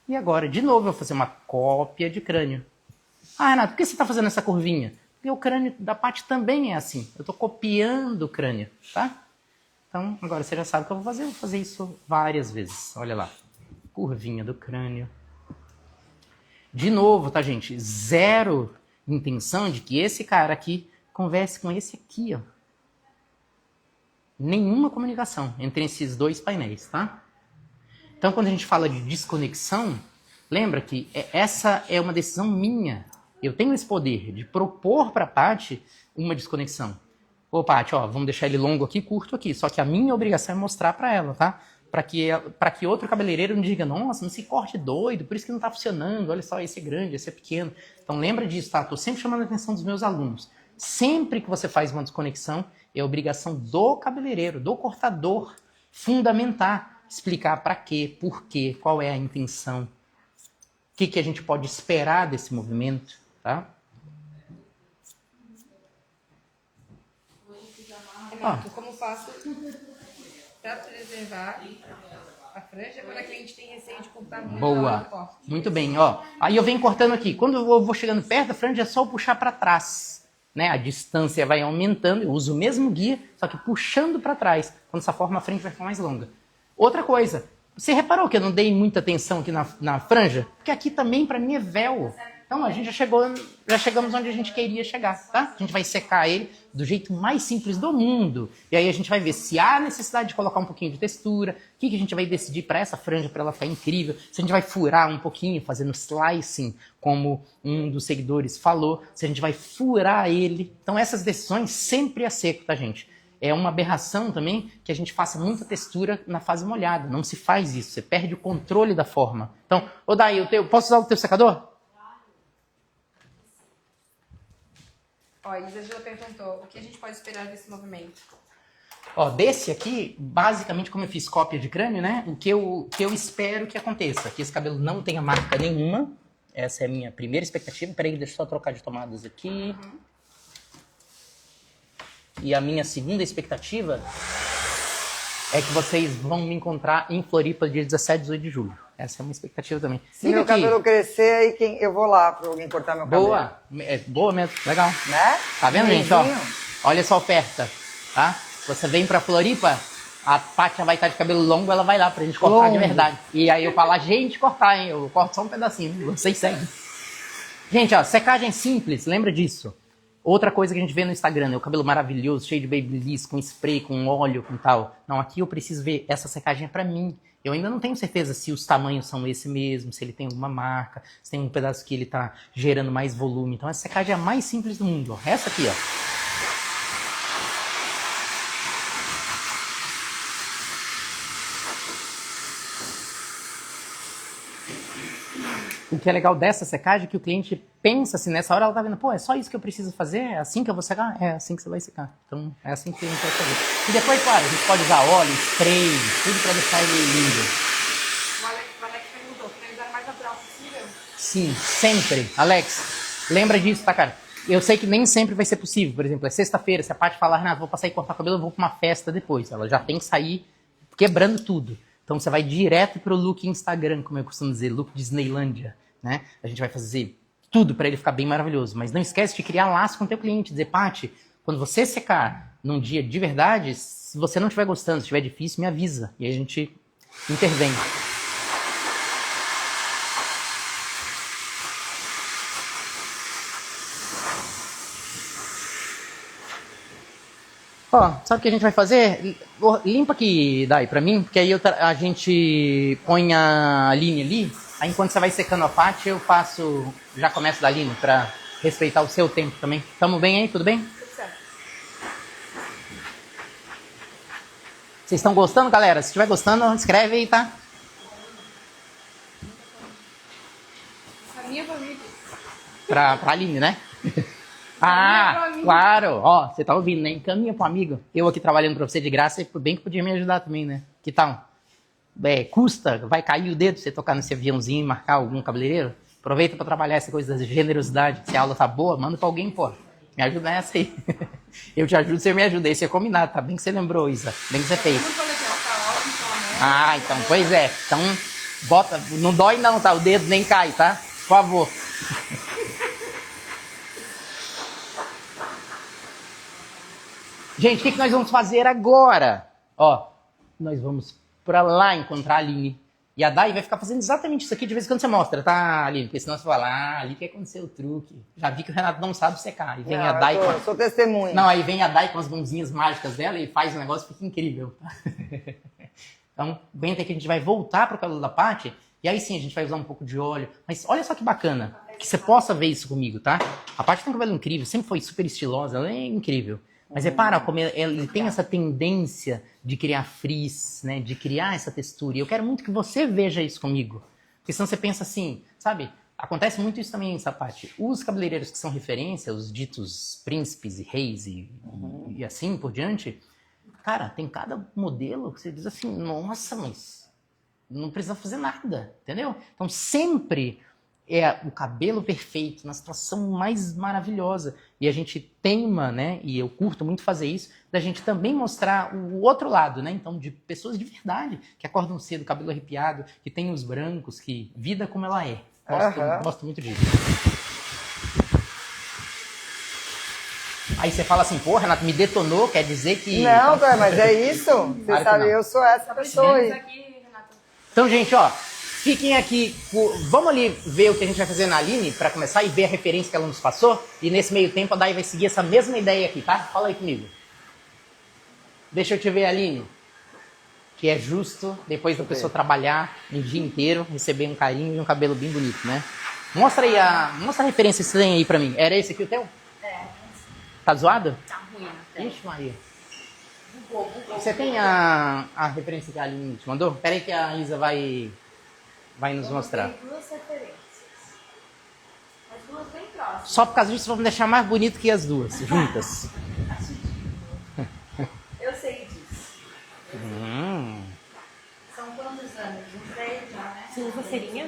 E agora, de novo, eu vou fazer uma cópia de crânio. Ah, Renato, por que você está fazendo essa curvinha? Porque o crânio da parte também é assim. Eu estou copiando o crânio, tá? Então, agora você já sabe o que eu vou fazer. Eu vou fazer isso várias vezes. Olha lá. Curvinha do crânio. De novo, tá, gente? Zero intenção de que esse cara aqui converse com esse aqui, ó. Nenhuma comunicação entre esses dois painéis, tá? Então, quando a gente fala de desconexão, lembra que essa é uma decisão minha. Eu tenho esse poder de propor para a Paty uma desconexão. Ô, Paty, ó, vamos deixar ele longo aqui, curto aqui. Só que a minha obrigação é mostrar para ela, tá? Para que outro cabeleireiro não diga, nossa, mas esse corte doido, por isso que não tá funcionando, olha só, esse é grande, esse é pequeno. Então lembra disso, tá? Tô sempre chamando a atenção dos meus alunos. Sempre que você faz uma desconexão, é obrigação do cabeleireiro, do cortador, fundamentar, explicar para quê, por quê, qual é a intenção, o que a gente pode esperar desse movimento, tá? Renato, como faço para preservar a franja quando a cliente tem receio de cortar muito? Boa, muito bem, ó. Aí eu venho cortando aqui. Quando eu vou chegando perto da franja, é só eu puxar para trás, né? A distância vai aumentando, eu uso o mesmo guia, só que puxando para trás. Quando essa forma a frente vai ficar mais longa. Outra coisa, você reparou que eu não dei muita atenção aqui na franja? Porque aqui também para mim é véu. Então a gente já chegamos onde a gente queria chegar, tá? A gente vai secar ele do jeito mais simples do mundo. E aí a gente vai ver se há necessidade de colocar um pouquinho de textura, o que a gente vai decidir para essa franja, para ela ficar incrível. Se a gente vai furar um pouquinho, fazendo slicing, como um dos seguidores falou, se a gente vai furar ele. Então essas decisões sempre a seco, tá, gente? É uma aberração também que a gente faça muita textura na fase molhada. Não se faz isso, você perde o controle da forma. Então, ô Daí, posso usar o teu secador? Ó, Elisa já perguntou, o que a gente pode esperar desse movimento? Ó, desse aqui, basicamente, como eu fiz cópia de crânio, né? O que eu espero que aconteça, que esse cabelo não tenha marca nenhuma. Essa é a minha primeira expectativa. Peraí, deixa eu só trocar de tomadas aqui. E a minha segunda expectativa é que vocês vão me encontrar em Floripa dia 17 e 18 de julho. Essa é uma expectativa também. Se meu cabelo crescer, aí eu vou lá pra alguém cortar meu cabelo. Boa, boa mesmo, legal. Né? Tá vendo, gente? Ó, olha essa oferta, tá? Você vem pra Floripa, a Pátia vai estar de cabelo longo, ela vai lá pra gente cortar de verdade. E aí eu falo, a gente cortar, hein? Eu corto só um pedacinho, vocês seguem. Gente, ó, secagem simples, lembra disso. Outra coisa que a gente vê no Instagram, né? O cabelo maravilhoso, cheio de babyliss, com spray, com óleo, com tal. Não, aqui eu preciso ver, essa secagem é pra mim. Eu ainda não tenho certeza se os tamanhos são esse mesmo, se ele tem alguma marca, se tem um pedaço que ele tá gerando mais volume. Então essa secagem é a mais simples do mundo, ó. Essa aqui, ó. O que é legal dessa secagem é que o cliente pensa assim, nessa hora ela tá vendo, pô, é só isso que eu preciso fazer? É assim que eu vou secar? É assim que você vai secar. Então, é assim que a gente vai fazer. E depois, claro, a gente pode usar óleo, spray, tudo pra deixar ele lindo. O Alex perguntou, finalizar o mais natural possível? Sim, sempre. Alex, lembra disso, tá, cara? Eu sei que nem sempre vai ser possível. Por exemplo, é sexta-feira, se a Paty falar, Renato, vou passar e cortar o cabelo, eu vou pra uma festa depois. Ela já tem que sair quebrando tudo. Então você vai direto pro look Instagram, como eu costumo dizer, look Disneylândia, né? A gente vai fazer tudo para ele ficar bem maravilhoso. Mas não esquece de criar laço com o teu cliente. Dizer, Paty, quando você secar num dia de verdade, se você não estiver gostando, se estiver difícil, me avisa. E a gente intervém. Ó, sabe o que a gente vai fazer? Limpa aqui, Dai, pra mim, porque aí a gente põe a linha ali. Aí enquanto você vai secando a Paty, eu faço, já começo da linha pra respeitar o seu tempo também. Tamo bem aí? Tudo bem? Tudo certo. Vocês estão gostando, galera? Se estiver gostando, escreve aí, tá? A minha família. Pra Aline, né? Ah, claro. Ó, você tá ouvindo, né? Encaminha pro amigo. Eu aqui trabalhando pra você de graça, e bem que podia me ajudar também, né? Que tal? Custa, vai cair o dedo você tocar nesse aviãozinho e marcar algum cabeleireiro? Aproveita pra trabalhar essa coisa da generosidade. Se a aula tá boa, manda pra alguém, pô. Me ajuda nessa aí. Eu te ajudo, você me ajuda. Esse é combinado, tá? Bem que você lembrou, Isa. Bem que você fez. Ah, então, pois é. Então, bota, não dói não, tá? O dedo nem cai, tá? Por favor. Gente, o que nós vamos fazer agora? Ó, nós vamos pra lá encontrar a Aline. E a Dai vai ficar fazendo exatamente isso aqui, de vez em quando você mostra, tá, Aline? Porque senão você fala, ali que aconteceu o truque. Já vi que o Renato não sabe secar. E vem a Dai eu sou testemunha. Não, aí vem a Dai com as mãozinhas mágicas dela e faz o negócio, fica incrível. Então, bem até que a gente vai voltar pro cabelo da Paty, e aí sim a gente vai usar um pouco de óleo. Mas olha só que bacana, que você possa ver isso comigo, tá? A Paty tem um cabelo incrível, sempre foi super estilosa, ela é incrível. Mas repara como ele tem essa tendência de criar frizz, né? De criar essa textura. E eu quero muito que você veja isso comigo. Porque senão você pensa assim, sabe? Acontece muito isso também, Paty. Os cabeleireiros que são referência, os ditos príncipes e reis e assim por diante, cara, tem cada modelo que você diz assim, nossa, mas não precisa fazer nada, entendeu? Então sempre é o cabelo perfeito, na situação mais maravilhosa. E a gente teima, né, e eu curto muito fazer isso, da gente também mostrar o outro lado, né? Então, de pessoas de verdade, que acordam cedo, cabelo arrepiado, que tem os brancos, que vida como ela é. Gosto muito disso. Aí você fala assim, pô, Renato, me detonou, quer dizer que... Não, mas é isso. Você Claro sabe, eu sou essa pessoa aí. Então, gente, ó, fiquem aqui, vamos ali ver o que a gente vai fazer na Aline, pra começar, e ver a referência que ela nos passou, e nesse meio tempo a Dai vai seguir essa mesma ideia aqui, tá? Fala aí comigo. Deixa eu te ver, Aline. Que é justo, depois da pessoa trabalhar um dia inteiro, receber um carinho e um cabelo bem bonito, né? Mostra aí mostra a referência que você tem aí pra mim. Era esse aqui o teu? É. Tá zoado? Tá ruim até. Ixi, Maria. Você tem a referência que a Aline te mandou? Pera aí que a Isa vai nos mostrar. Tem duas referências. As duas bem próximas. Só por causa disso, vamos deixar mais bonito que as duas, juntas. Eu sei disso. Hum. São quantos anos? Uns 10 já, né? Você usa cerinha?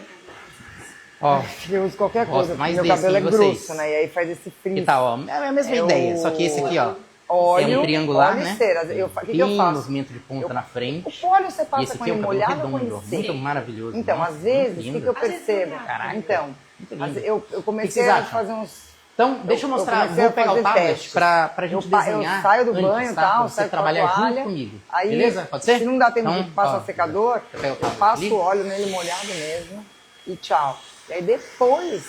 Ó, Eu uso qualquer Gosto coisa, mais porque meu desse cabelo é que vocês. grosso, né? E aí faz esse frizz. que tal, ó? É a mesma ideia, só que esse aqui, ó, Óleo, é um triangular, óleo e né? cera. O que eu Tem faço? movimento de ponta na frente. O óleo você E passa esse com aqui é ele um cabelo molhado ou com redondo, ele seco? muito maravilhoso. Então, Nossa, às vezes, o muito que eu lindo. percebo? Caraca, Então, muito lindo. eu O que comecei vocês a acham? fazer uns... Então, deixa eu mostrar, comecei vou a pegar o fazer tablet testes. pra gente Eu desenhar saio do antes, banho e tá? tal, Pra você saio com a trabalhar toalha, junto comigo. aí, Beleza? Pode ser? Se não dá tempo Então, de passar ó, secador, eu pego o eu tablet passo ali. o óleo nele molhado mesmo e tchau. E aí depois,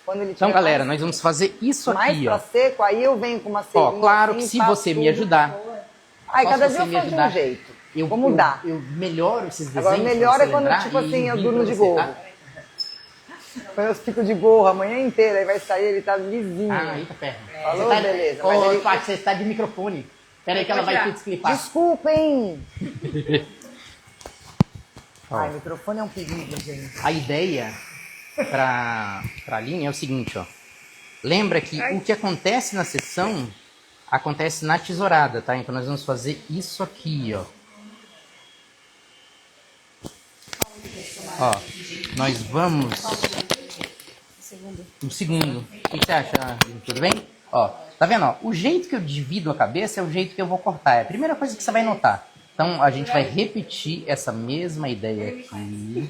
quando ele Então, tiver galera, nós vamos fazer isso mais aqui, pra ó. seco, aí eu venho com uma cerinha. Ó, claro que assim, se faço você me tudo. ajudar, Aí só cada se dia você eu me faço de um ajudar, jeito. eu Vou mudar. Eu melhoro esses desenhos. Agora, melhor pra você é quando, lembrar tipo e assim, eu envio durmo pra de você, gorro. tá? Quando eu fico de gorro a manhã inteira, aí vai sair, ele tá lisinho. Ah, eita, perna. Falou, Você tá, beleza, Ô, mas ele- Paty, você está de microfone. Pera aí que ela vai te desclipar. Desculpem! Ai, microfone é um perigo, gente. A ideia pra linha é o seguinte, ó. Lembra que o que acontece na sessão acontece na tesourada, tá? Então nós vamos fazer isso aqui, ó. Ó, nós vamos... Um segundo. O que você acha? Tudo bem? Ó, tá vendo? Ó, o jeito que eu divido a cabeça é o jeito que eu vou cortar. É a primeira coisa que você vai notar. Então a gente vai repetir essa mesma ideia aqui.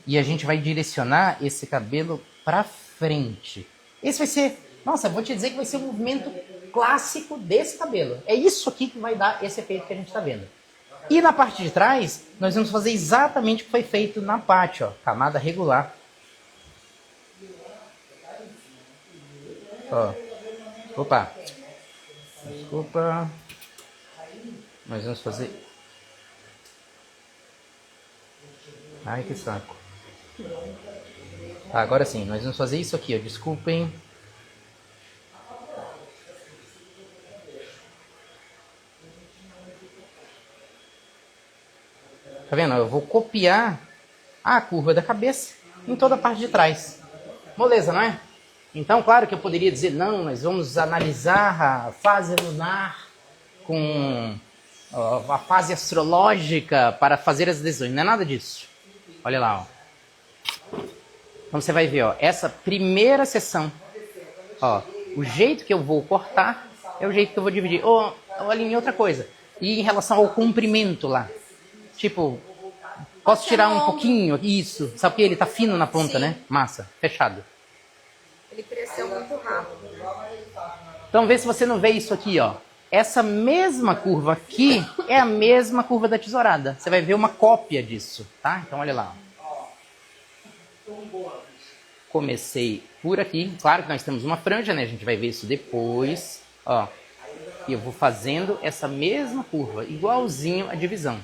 E a gente vai direcionar esse cabelo pra frente. Esse vai ser... Nossa, vou te dizer que vai ser um movimento clássico desse cabelo. É isso aqui que vai dar esse efeito que a gente tá vendo. E na parte de trás, nós vamos fazer exatamente o que foi feito na parte, ó. Camada regular. Ó. Opa. Desculpa. Nós vamos fazer... Ai, que saco. Tá, agora sim, nós vamos fazer isso aqui, ó. Desculpem. Tá vendo? Eu vou copiar a curva da cabeça em toda a parte de trás. Moleza, não é? Então, claro que eu poderia dizer, não, nós vamos analisar a fase lunar com a fase astrológica para fazer as decisões. Não é nada disso. Olha lá, ó. Então você vai ver, ó, essa primeira sessão, ó, o jeito que eu vou cortar é o jeito que eu vou dividir. Ou Aline, outra coisa. E em relação ao comprimento lá, tipo, posso tirar um pouquinho? Isso. Sabe porque ele tá fino na ponta, né? Massa, fechado. Ele cresceu muito rápido. Então vê se você não vê isso aqui, ó. essa mesma curva aqui é a mesma curva da tesourada. Você vai ver uma cópia disso, tá? Então, olha lá. Comecei por aqui. Claro que nós temos uma franja, né? A gente vai ver isso depois. Ó. E eu vou fazendo essa mesma curva, igualzinho à divisão.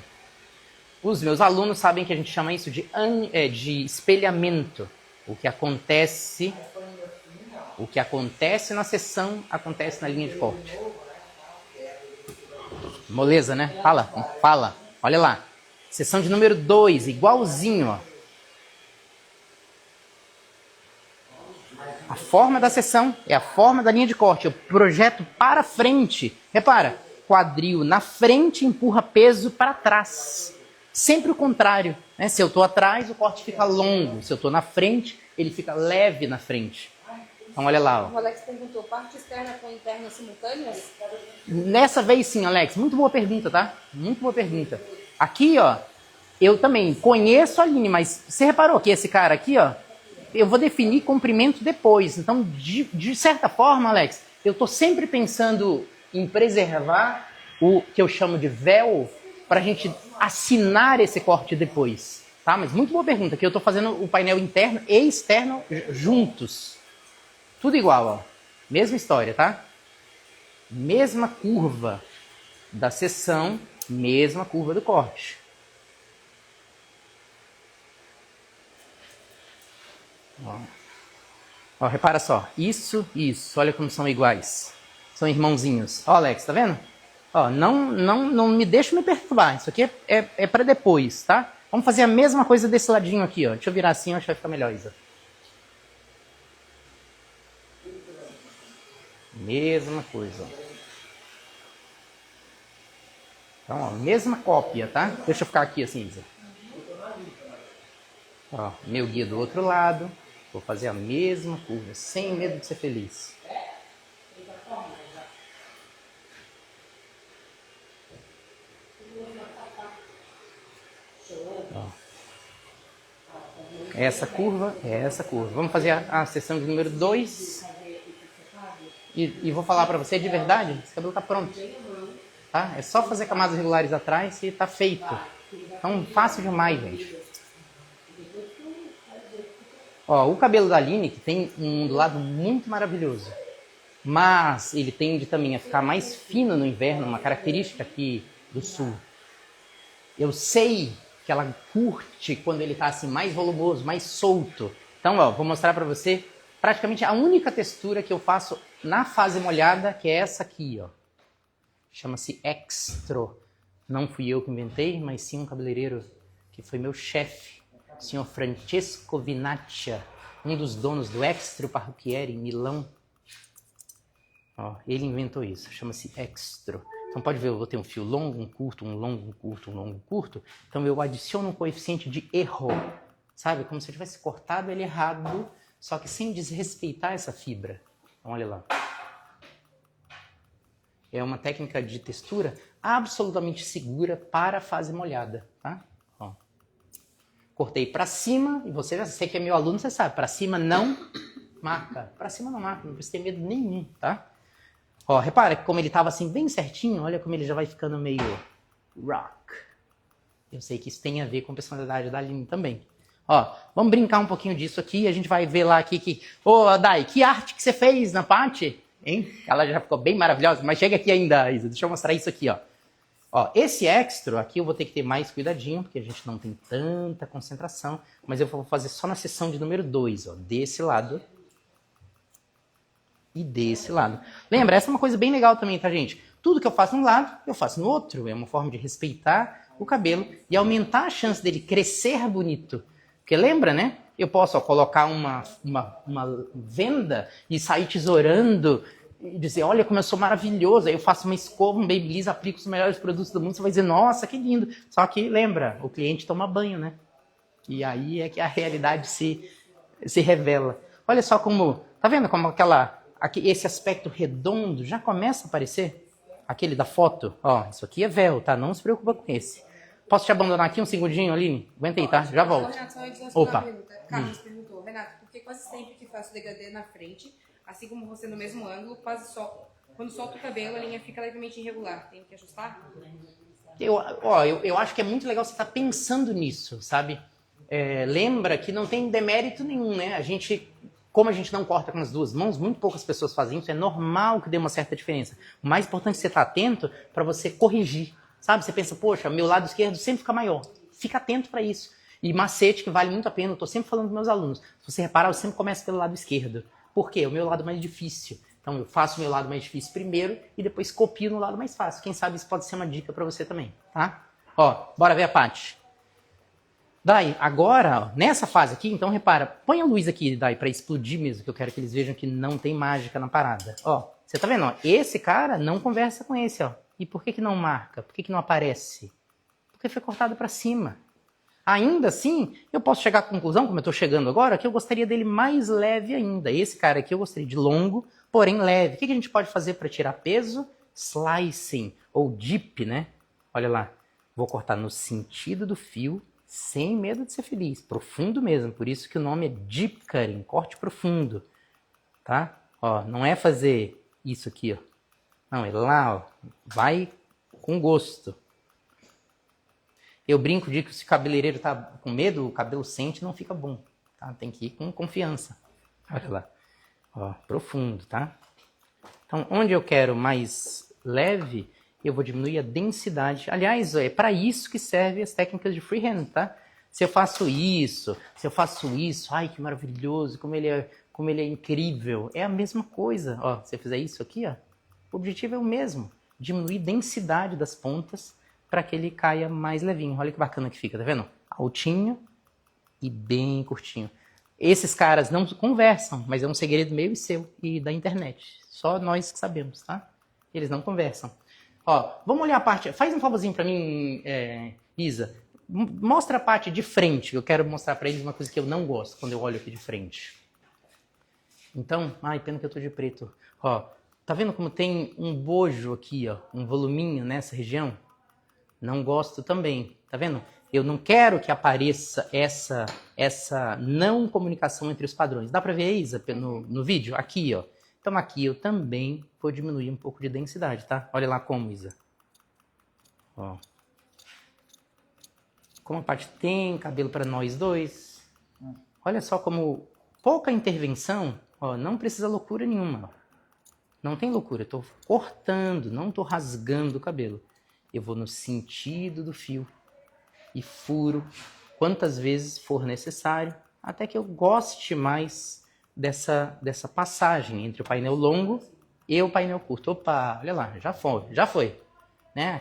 Os meus alunos sabem que a gente chama isso de espelhamento. O que acontece na seção, acontece na linha de corte. Moleza, né? Fala. Olha lá. Seção de número 2, igualzinho, ó. A forma da seção é a forma da linha de corte. Eu projeto para frente. Repara, quadril na frente empurra peso para trás. Sempre o contrário, né? Se eu estou atrás, o corte fica longo. Se eu estou na frente, ele fica leve na frente. Então, olha lá. Ó. O Alex perguntou, parte externa com interna simultâneas? Nessa vez sim, Alex. Muito boa pergunta, tá? Muito boa pergunta. Aqui, ó, eu também conheço a linha, mas você reparou que esse cara aqui, ó, eu vou definir comprimento depois. Então, de certa forma, Alex, eu estou sempre pensando em preservar o que eu chamo de véu para a gente assinar esse corte depois. Tá? Mas muito boa pergunta, que eu estou fazendo o painel interno e externo juntos. Tudo igual, ó. Mesma história, tá? Mesma curva da seção, mesma curva do corte. Ó, repara só. Isso. Olha como são iguais. São irmãozinhos. Ó, Alex, tá vendo? Ó, não me deixa me perturbar. Isso aqui é para depois, tá? Vamos fazer a mesma coisa desse ladinho aqui, ó. Deixa eu virar assim, acho que vai ficar melhor, Isa. Mesma coisa. Então, ó, mesma cópia, tá? Deixa eu ficar aqui assim, Isa. Ó, meu guia do outro lado. Vou fazer a mesma curva, sem medo de ser feliz. Ó. Essa curva é essa curva. Vamos fazer a seção de número 2. E vou falar pra você de verdade, esse cabelo tá pronto. Tá? É só fazer camadas regulares atrás e tá feito. Então, fácil demais, gente. Ó, o cabelo da Aline que tem um ondulado muito maravilhoso. Mas ele tende também a ficar mais fino no inverno, uma característica aqui do sul. Eu sei que ela curte quando ele tá assim mais volumoso, mais solto. Então, ó, vou mostrar pra você praticamente a única textura que eu faço na fase molhada, que é essa aqui, ó. Chama-se Extro. Não fui eu que inventei, mas sim um cabeleireiro que foi meu chefe, o senhor Francesco Vinaccia, um dos donos do Extro Parrucchiere em Milão. Ó, ele inventou isso, chama-se Extro. Então pode ver, eu vou ter um fio longo, um curto, um longo, um curto, um longo, um curto. Então eu adiciono um coeficiente de erro, sabe? Como se eu tivesse cortado ele errado, só que sem desrespeitar essa fibra. Então olha lá. É uma técnica de textura absolutamente segura para a fase molhada, tá? Ó. Cortei para cima, e você que é meu aluno, você sabe, para cima não marca. Para cima não marca, não precisa ter medo nenhum, tá? Ó, repara que como ele tava assim bem certinho, olha como ele já vai ficando meio rock. Eu sei que isso tem a ver com a personalidade da Aline também. Ó, vamos brincar um pouquinho disso aqui, a gente vai ver lá aqui que... Ô, Dai, que arte que você fez na parte? Hein? Ela já ficou bem maravilhosa, mas chega aqui ainda, Isa, deixa eu mostrar isso aqui, ó. Ó, esse extra aqui eu vou ter que ter mais cuidadinho, porque a gente não tem tanta concentração, mas eu vou fazer só na seção de número 2, ó, desse lado e desse lado. Lembra, essa é uma coisa bem legal também, tá, gente? Tudo que eu faço num lado, eu faço no outro. É uma forma de respeitar o cabelo e aumentar a chance dele crescer bonito. Porque lembra, né? Eu posso colocar uma venda e sair tesourando e dizer, olha como eu sou maravilhoso. Aí eu faço uma escova, um Babyliss, aplico os melhores produtos do mundo. Você vai dizer, nossa, que lindo. Só que lembra, o cliente toma banho, né? E aí é que a realidade se revela. Olha só como, tá vendo como esse aspecto redondo já começa a aparecer? Aquele da foto, ó, isso aqui é véu, tá? Não se preocupa com esse. Posso te abandonar aqui um segundinho, Aline? Aguenta aí, tá? Já volto. Renato, só antes Opa. Carlos perguntou, Renato, porque quase sempre que faço degradê na frente, assim como você no mesmo ângulo, quase só Quando solta o cabelo, a linha fica levemente irregular. Tem que ajustar? Eu acho que é muito legal você estar pensando nisso, sabe? Lembra que não tem demérito nenhum, né? Como a gente não corta com as duas mãos, muito poucas pessoas fazem isso, é normal que dê uma certa diferença. O mais importante é você estar atento para você corrigir, sabe? Você pensa, poxa, meu lado esquerdo sempre fica maior. Fica atento para isso. E macete que vale muito a pena, eu estou sempre falando com meus alunos. Se você reparar, eu sempre começo pelo lado esquerdo. Por quê? É o meu lado mais difícil. Então eu faço o meu lado mais difícil primeiro e depois copio no lado mais fácil. Quem sabe isso pode ser uma dica para você também, tá? Ó, bora ver a Paty. Dai, agora, ó, nessa fase aqui, então repara, põe a luz aqui, Dai, para explodir mesmo, que eu quero que eles vejam que não tem mágica na parada. Ó, você tá vendo? Ó, esse cara não conversa com esse, ó. E por que não marca? Por que não aparece? Porque foi cortado para cima. Ainda assim, eu posso chegar à conclusão, como eu estou chegando agora, que eu gostaria dele mais leve ainda. Esse cara aqui eu gostaria de longo, porém leve. O que a gente pode fazer para tirar peso? Slicing, ou dip, né? Olha lá, vou cortar no sentido do fio, sem medo de ser feliz, profundo mesmo, por isso que o nome é deep cutting, corte profundo, tá? Ó, não é fazer isso aqui, ó. Não, é lá, ó, vai com gosto. Eu brinco de que se o cabeleireiro tá com medo, o cabelo sente, não fica bom, tá? Tem que ir com confiança. Olha lá, ó, profundo, tá? Então, onde eu quero mais leve, eu vou diminuir a densidade. Aliás, é para isso que servem as técnicas de freehand, tá? Se eu faço isso, ai que maravilhoso, como ele é incrível. É a mesma coisa. Ó, se eu fizer isso aqui, ó, o objetivo é o mesmo. Diminuir densidade das pontas para que ele caia mais levinho. Olha que bacana que fica, tá vendo? Altinho e bem curtinho. Esses caras não conversam, mas é um segredo meu e seu e da internet. Só nós que sabemos, tá? Eles não conversam. Ó, vamos olhar a parte... Faz um favorzinho pra mim, Isa. Mostra a parte de frente, que eu quero mostrar pra eles uma coisa que eu não gosto quando eu olho aqui de frente. Então, ai, pena que eu tô de preto. Ó, tá vendo como tem um bojo aqui, ó, um voluminho nessa região? Não gosto também, tá vendo? Eu não quero que apareça essa não comunicação entre os padrões. Dá pra ver, Isa, no vídeo? Aqui, ó. Então aqui eu também vou diminuir um pouco de densidade, tá? Olha lá como, Isa. Ó. Como a parte tem cabelo para nós dois. Olha só como pouca intervenção, ó, não precisa loucura nenhuma. Não tem loucura, eu tô cortando, não tô rasgando o cabelo. Eu vou no sentido do fio e furo quantas vezes for necessário, até que eu goste mais dessa passagem entre o painel longo e o painel curto. Opa, olha lá, já foi. Né?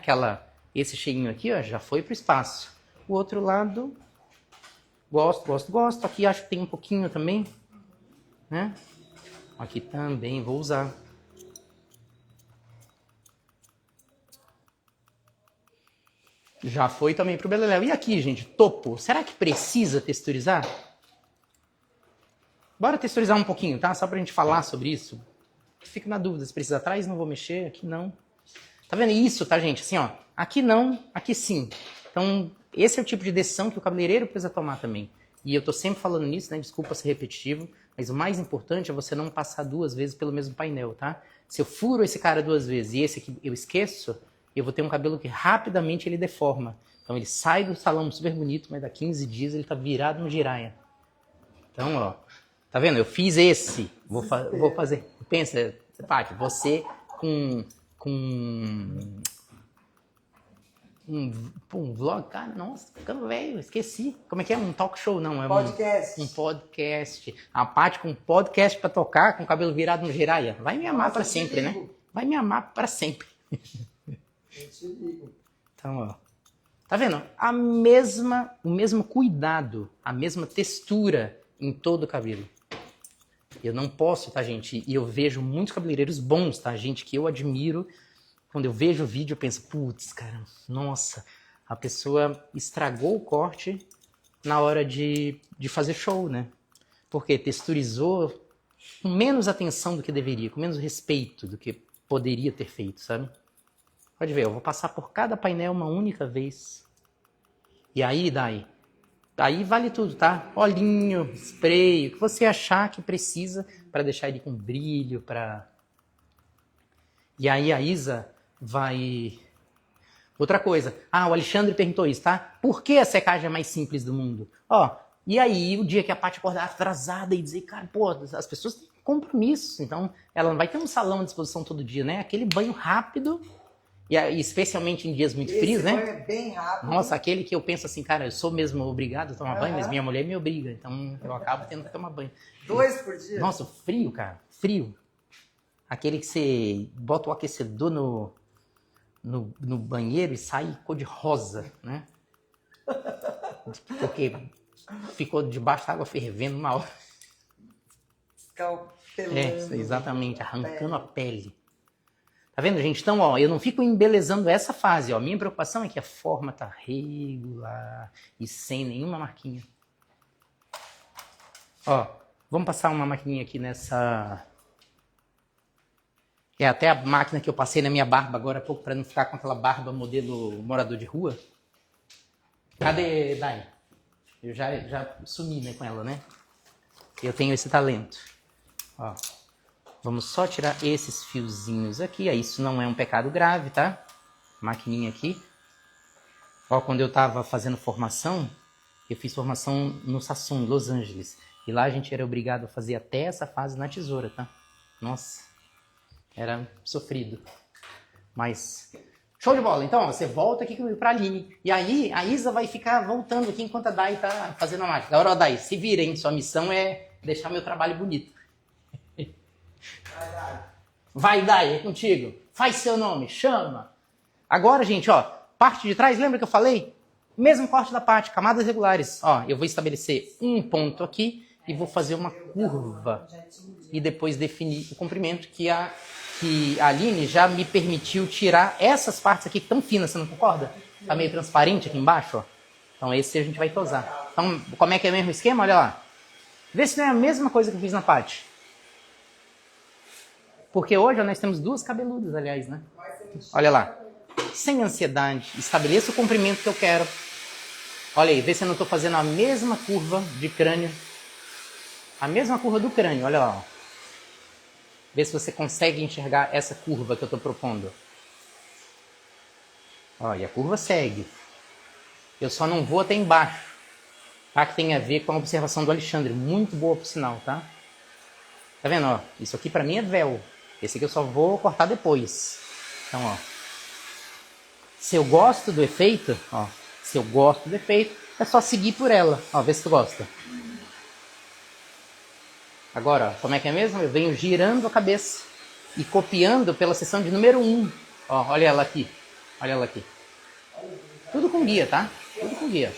Esse cheinho aqui, ó, já foi pro espaço. O outro lado, gosto. Aqui acho que tem um pouquinho também, né? Aqui também vou usar. Já foi também pro beleléu. E aqui, gente, topo. Será que precisa texturizar? Bora texturizar um pouquinho, tá? Só pra gente falar sobre isso. Fico na dúvida se precisa atrás, não vou mexer. Aqui não. Tá vendo isso, tá, gente? Assim, ó. Aqui não, aqui sim. Então, esse é o tipo de decisão que o cabeleireiro precisa tomar também. E eu tô sempre falando nisso, né? Desculpa ser repetitivo. Mas o mais importante é você não passar 2 vezes pelo mesmo painel, tá? Se eu furo esse cara 2 vezes e esse aqui eu esqueço, eu vou ter um cabelo que rapidamente ele deforma. Então ele sai do salão super bonito, mas daqui 15 dias ele tá virado no giraia. Então, ó, tá vendo? Eu fiz esse, vou fazer. Pensa, Paty, você com um vlog, cara, nossa, ficando velho, esqueci. Como é que é? Um talk show, não, é Podcast. Um podcast. A Paty com um podcast pra tocar, com o cabelo virado no giraia. Vai me amar pra sempre, né? Vai me amar pra sempre. Então, ó. Tá vendo? O mesmo cuidado, a mesma textura em todo o cabelo. Eu não posso, tá, gente? E eu vejo muitos cabeleireiros bons, tá? Gente que eu admiro. Quando eu vejo o vídeo, eu penso, putz, cara, nossa, a pessoa estragou o corte na hora de fazer show, né? Porque texturizou com menos atenção do que deveria, com menos respeito do que poderia ter feito, sabe? Pode ver, eu vou passar por cada painel uma única vez. E aí, aí vale tudo, tá? Olhinho, spray, o que você achar que precisa para deixar ele com brilho, para... E aí a Isa vai... Outra coisa. O Alexandre perguntou isso, tá? Por que a secagem é mais simples do mundo? E aí o dia que a Paty acordar atrasada e dizer, cara, pô, as pessoas têm compromisso. Então, ela não vai ter um salão à disposição todo dia, né? Aquele banho rápido, e especialmente em dias muito frios, né? Esse banho é bem rápido. Nossa, aquele que eu penso assim, cara, eu sou mesmo obrigado a tomar banho, mas minha mulher me obriga. Então, eu acabo tendo que tomar banho. 2 por dia? Nossa, frio, cara. Frio. Aquele que você bota o aquecedor no banheiro e sai cor de rosa, né? Porque ficou debaixo da água fervendo uma hora. Escalpelando. Exatamente, arrancando a pele. Tá vendo, gente? Então, eu não fico embelezando essa fase, Minha preocupação é que a forma tá regular e sem nenhuma marquinha. Vamos passar uma maquininha aqui nessa... até a máquina que eu passei na minha barba agora há pouco, para não ficar com aquela barba modelo morador de rua. Cadê, Dai? Eu já sumi, né, com ela, né? Eu tenho esse talento. Vamos só tirar esses fiozinhos aqui. Isso não é um pecado grave, tá? Maquininha aqui. Quando eu tava fazendo formação, eu fiz formação no Samsung, Los Angeles. E lá a gente era obrigado a fazer até essa fase na tesoura, tá? Nossa, era sofrido. Mas, show de bola. Então, você volta aqui comigo pra Aline. E aí, a Isa vai ficar voltando aqui enquanto a Dai tá fazendo a máquina. Agora, Dai, se vira, hein? Sua missão é deixar meu trabalho bonito. Vai, Dai, é contigo. Faz seu nome, chama. Agora, gente, parte de trás, lembra que eu falei? Mesmo corte da parte, camadas regulares. Eu vou estabelecer um ponto aqui e vou fazer uma curva. E depois definir o comprimento que a Aline já me permitiu tirar essas partes aqui que estão finas, você não concorda? Tá meio transparente aqui embaixo, Então esse a gente vai tosar. Então, como é que é o mesmo esquema? Olha lá. Vê se não é a mesma coisa que eu fiz na parte. Porque hoje nós temos duas cabeludas, aliás, né? Olha lá. Sem ansiedade. Estabeleça o comprimento que eu quero. Olha aí, vê se eu não estou fazendo a mesma curva de crânio. A mesma curva do crânio, olha lá. Vê se você consegue enxergar essa curva que eu estou propondo. E a curva segue. Eu só não vou até embaixo. Tá? Que tem a ver com a observação do Alexandre. Muito boa, por sinal, tá? Tá vendo, Isso aqui pra mim é véu. Esse aqui eu só vou cortar depois. Então, se eu gosto do efeito, é só seguir por ela. Vê se tu gosta. Agora, como é que é mesmo? Eu venho girando a cabeça e copiando pela seção de número 1. Olha ela aqui. Olha ela aqui. Tudo com guia, tá? Tudo com guia.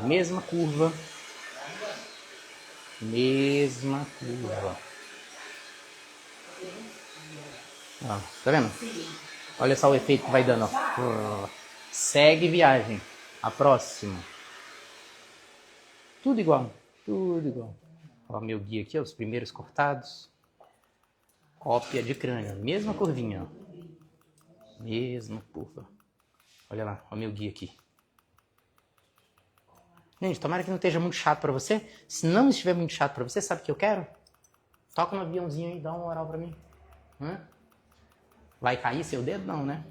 Mesma curva. Mesma curva. Tá vendo? Olha só o efeito que vai dando. Segue viagem. A próxima. Tudo igual. Tudo igual. Meu guia aqui, os primeiros cortados. Cópia de crânio. Mesma curvinha. Mesma curva. Olha lá, meu guia aqui. Gente, tomara que não esteja muito chato pra você. Se não estiver muito chato pra você, sabe o que eu quero? Toca no aviãozinho aí, dá uma moral pra mim. Vai cair seu dedo? Não, né?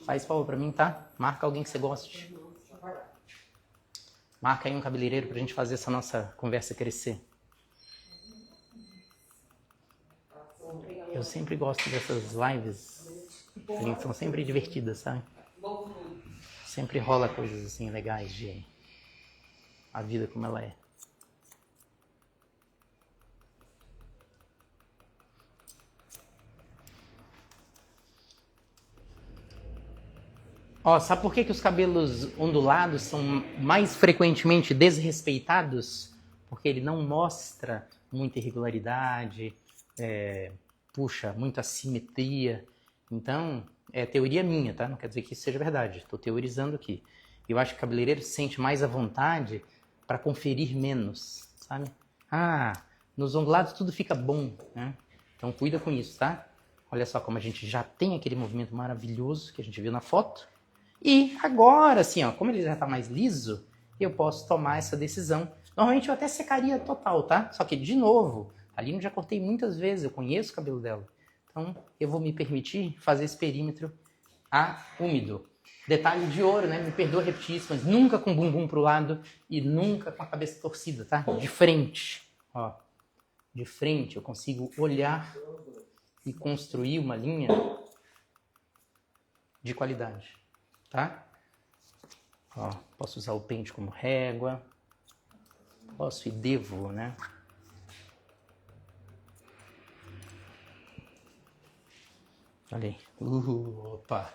Faz favor pra mim, tá? Marca alguém que você goste. Marca aí um cabeleireiro pra gente fazer essa nossa conversa crescer. Eu sempre gosto dessas lives. São sempre divertidas, sabe? Sempre rola coisas assim legais de a vida como ela é. Sabe por que os cabelos ondulados são mais frequentemente desrespeitados? Porque ele não mostra muita irregularidade, muita assimetria. Então, é teoria minha, tá? Não quer dizer que isso seja verdade. Estou teorizando aqui. Eu acho que o cabeleireiro se sente mais à vontade para conferir menos, sabe? Nos ondulados tudo fica bom, né? Então, cuida com isso, tá? Olha só como a gente já tem aquele movimento maravilhoso que a gente viu na foto. E agora, assim, como ele já está mais liso, eu posso tomar essa decisão Normalmente eu até secaria total, tá? Só que, de novo, a Aline eu já cortei muitas vezes, eu conheço o cabelo dela. Então, eu vou me permitir fazer esse perímetro úmido. Detalhe de ouro, né? Me perdoa repetir isso, mas nunca com o bumbum pro lado e nunca com a cabeça torcida, tá? De frente, ó. De frente eu consigo olhar e construir uma linha de qualidade, tá? Ó, posso usar o pente como régua. Posso e devo, né? Olha aí. Opa!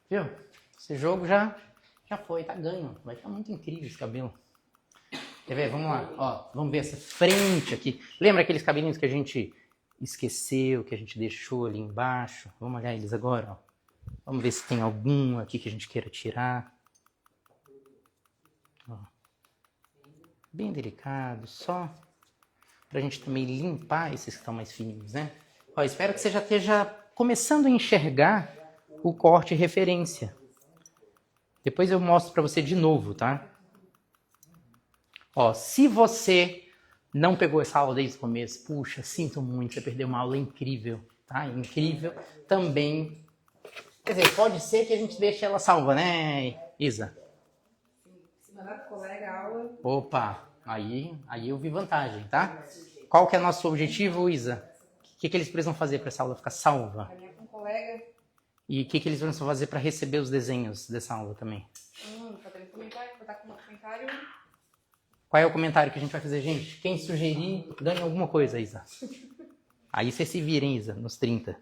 Viu? Esse jogo já foi, tá ganho. Vai ficar muito incrível esse cabelo. Quer ver? Vamos lá. Ó, vamos ver essa frente aqui. Lembra aqueles cabelinhos que a gente esqueceu, que a gente deixou ali embaixo? Vamos olhar eles agora, ó. Vamos ver se tem algum aqui que a gente queira tirar. Ó. Bem delicado, só pra gente também limpar esses que estão mais fininhos, né? Ó, espero que você já esteja começando a enxergar o corte referência. Depois eu mostro pra você de novo, tá? Ó, se você não pegou essa aula desde o começo, puxa, sinto muito, você perdeu uma aula incrível, tá? Incrível. Também, quer dizer, pode ser que a gente deixe ela salva, né, Isa? Se mandar pro colega a aula... Opa, aí eu vi vantagem, tá? Qual que é o nosso objetivo, Isa? O que eles precisam fazer para essa aula ficar salva? Caminhar com um colega... E o que eles precisam fazer para receber os desenhos dessa aula também? Fazer comentário, botar como comentário... Qual é o comentário que a gente vai fazer, gente? Quem sugerir, ganha alguma coisa, Isa. Aí você se vira, hein, Isa, nos 30.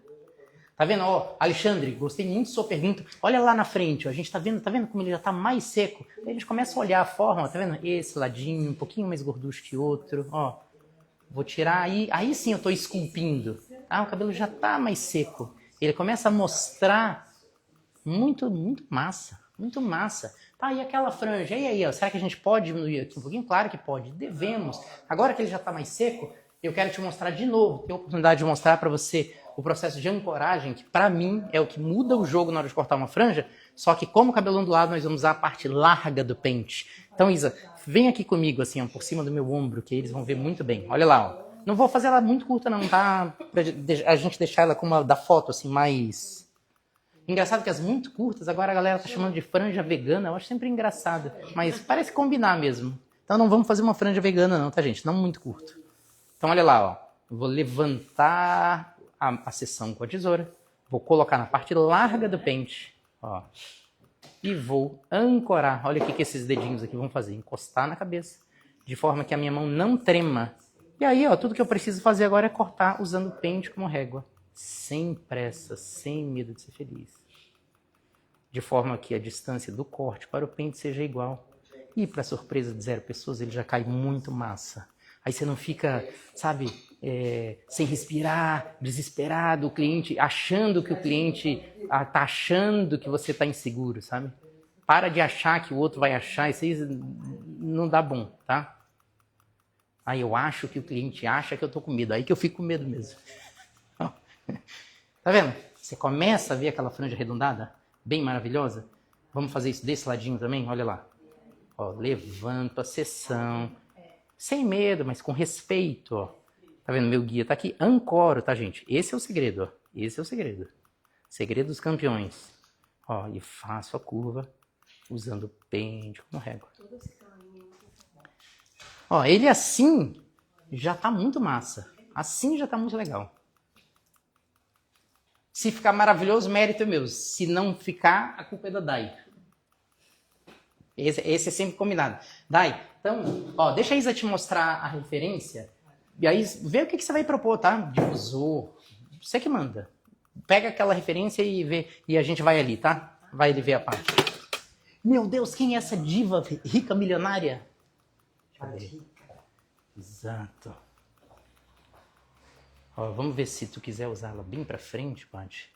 Tá vendo? Ó, Alexandre, gostei muito da sua pergunta. Olha lá na frente, ó, a gente tá vendo como ele já tá mais seco? Aí a gente começa a olhar a forma, tá vendo? Esse ladinho, um pouquinho mais gorducho que outro, ó. Vou tirar aí sim eu tô esculpindo. Ah, o cabelo já tá mais seco. Ele começa a mostrar muito massa, muito massa. Tá, e aquela franja? E aí, ó, será que a gente pode diminuir aqui um pouquinho? Claro que pode, devemos. Agora que ele já está mais seco, eu quero te mostrar de novo, ter a oportunidade de mostrar para você o processo de ancoragem, que para mim é o que muda o jogo na hora de cortar uma franja, só que como cabelo ondulado nós vamos usar a parte larga do pente. Então, Isa, vem aqui comigo, assim, ó, por cima do meu ombro, que eles vão ver muito bem. Olha lá, ó. Não vou fazer ela muito curta não, tá? Pra a gente deixar ela como uma da foto, assim, mais... Engraçado que as muito curtas, agora a galera tá chamando de franja vegana, eu acho sempre engraçado, mas parece combinar mesmo. Então não vamos fazer uma franja vegana não, tá, gente? Não muito curto. Então olha lá, ó. Eu vou levantar a seção com a tesoura, vou colocar na parte larga do pente, ó, e vou ancorar. Olha o que esses dedinhos aqui vão fazer, encostar na cabeça, de forma que a minha mão não trema. E aí, ó, tudo que eu preciso fazer agora é cortar usando o pente como régua. Sem pressa, sem medo de ser feliz. De forma que a distância do corte para o pente seja igual. E para surpresa de 0 pessoas, ele já cai muito massa. Aí você não fica, sabe, sem respirar, desesperado, o cliente achando que o cliente tá achando que você tá inseguro, sabe? Para de achar que o outro vai achar, isso aí não dá bom, tá? Aí eu acho que o cliente acha que eu tô com medo, aí que eu fico com medo mesmo. Tá vendo? Você começa a ver aquela franja arredondada, bem maravilhosa. Vamos fazer isso desse ladinho também? Olha lá. Ó, levanto a seção, sem medo, mas com respeito, ó. Tá vendo? Meu guia tá aqui. Ancoro, tá, gente? Esse é o segredo, ó. Esse é o segredo. Segredo dos campeões. Ó, e faço a curva usando o pente como régua. Ó, ele assim já tá muito massa. Assim já tá muito legal. Se ficar maravilhoso, mérito é meu. Se não ficar, a culpa é da Dai. Esse é sempre combinado. Dai, então, ó, deixa a Isa te mostrar a referência. E aí, vê o que você vai propor, tá? Difusor. Você que manda. Pega aquela referência e vê. E a gente vai ali, tá? Vai ali ver a parte. Meu Deus, quem é essa diva rica milionária? Cadê? Exato. Ó, vamos ver se tu quiser usar ela bem pra frente, Paty.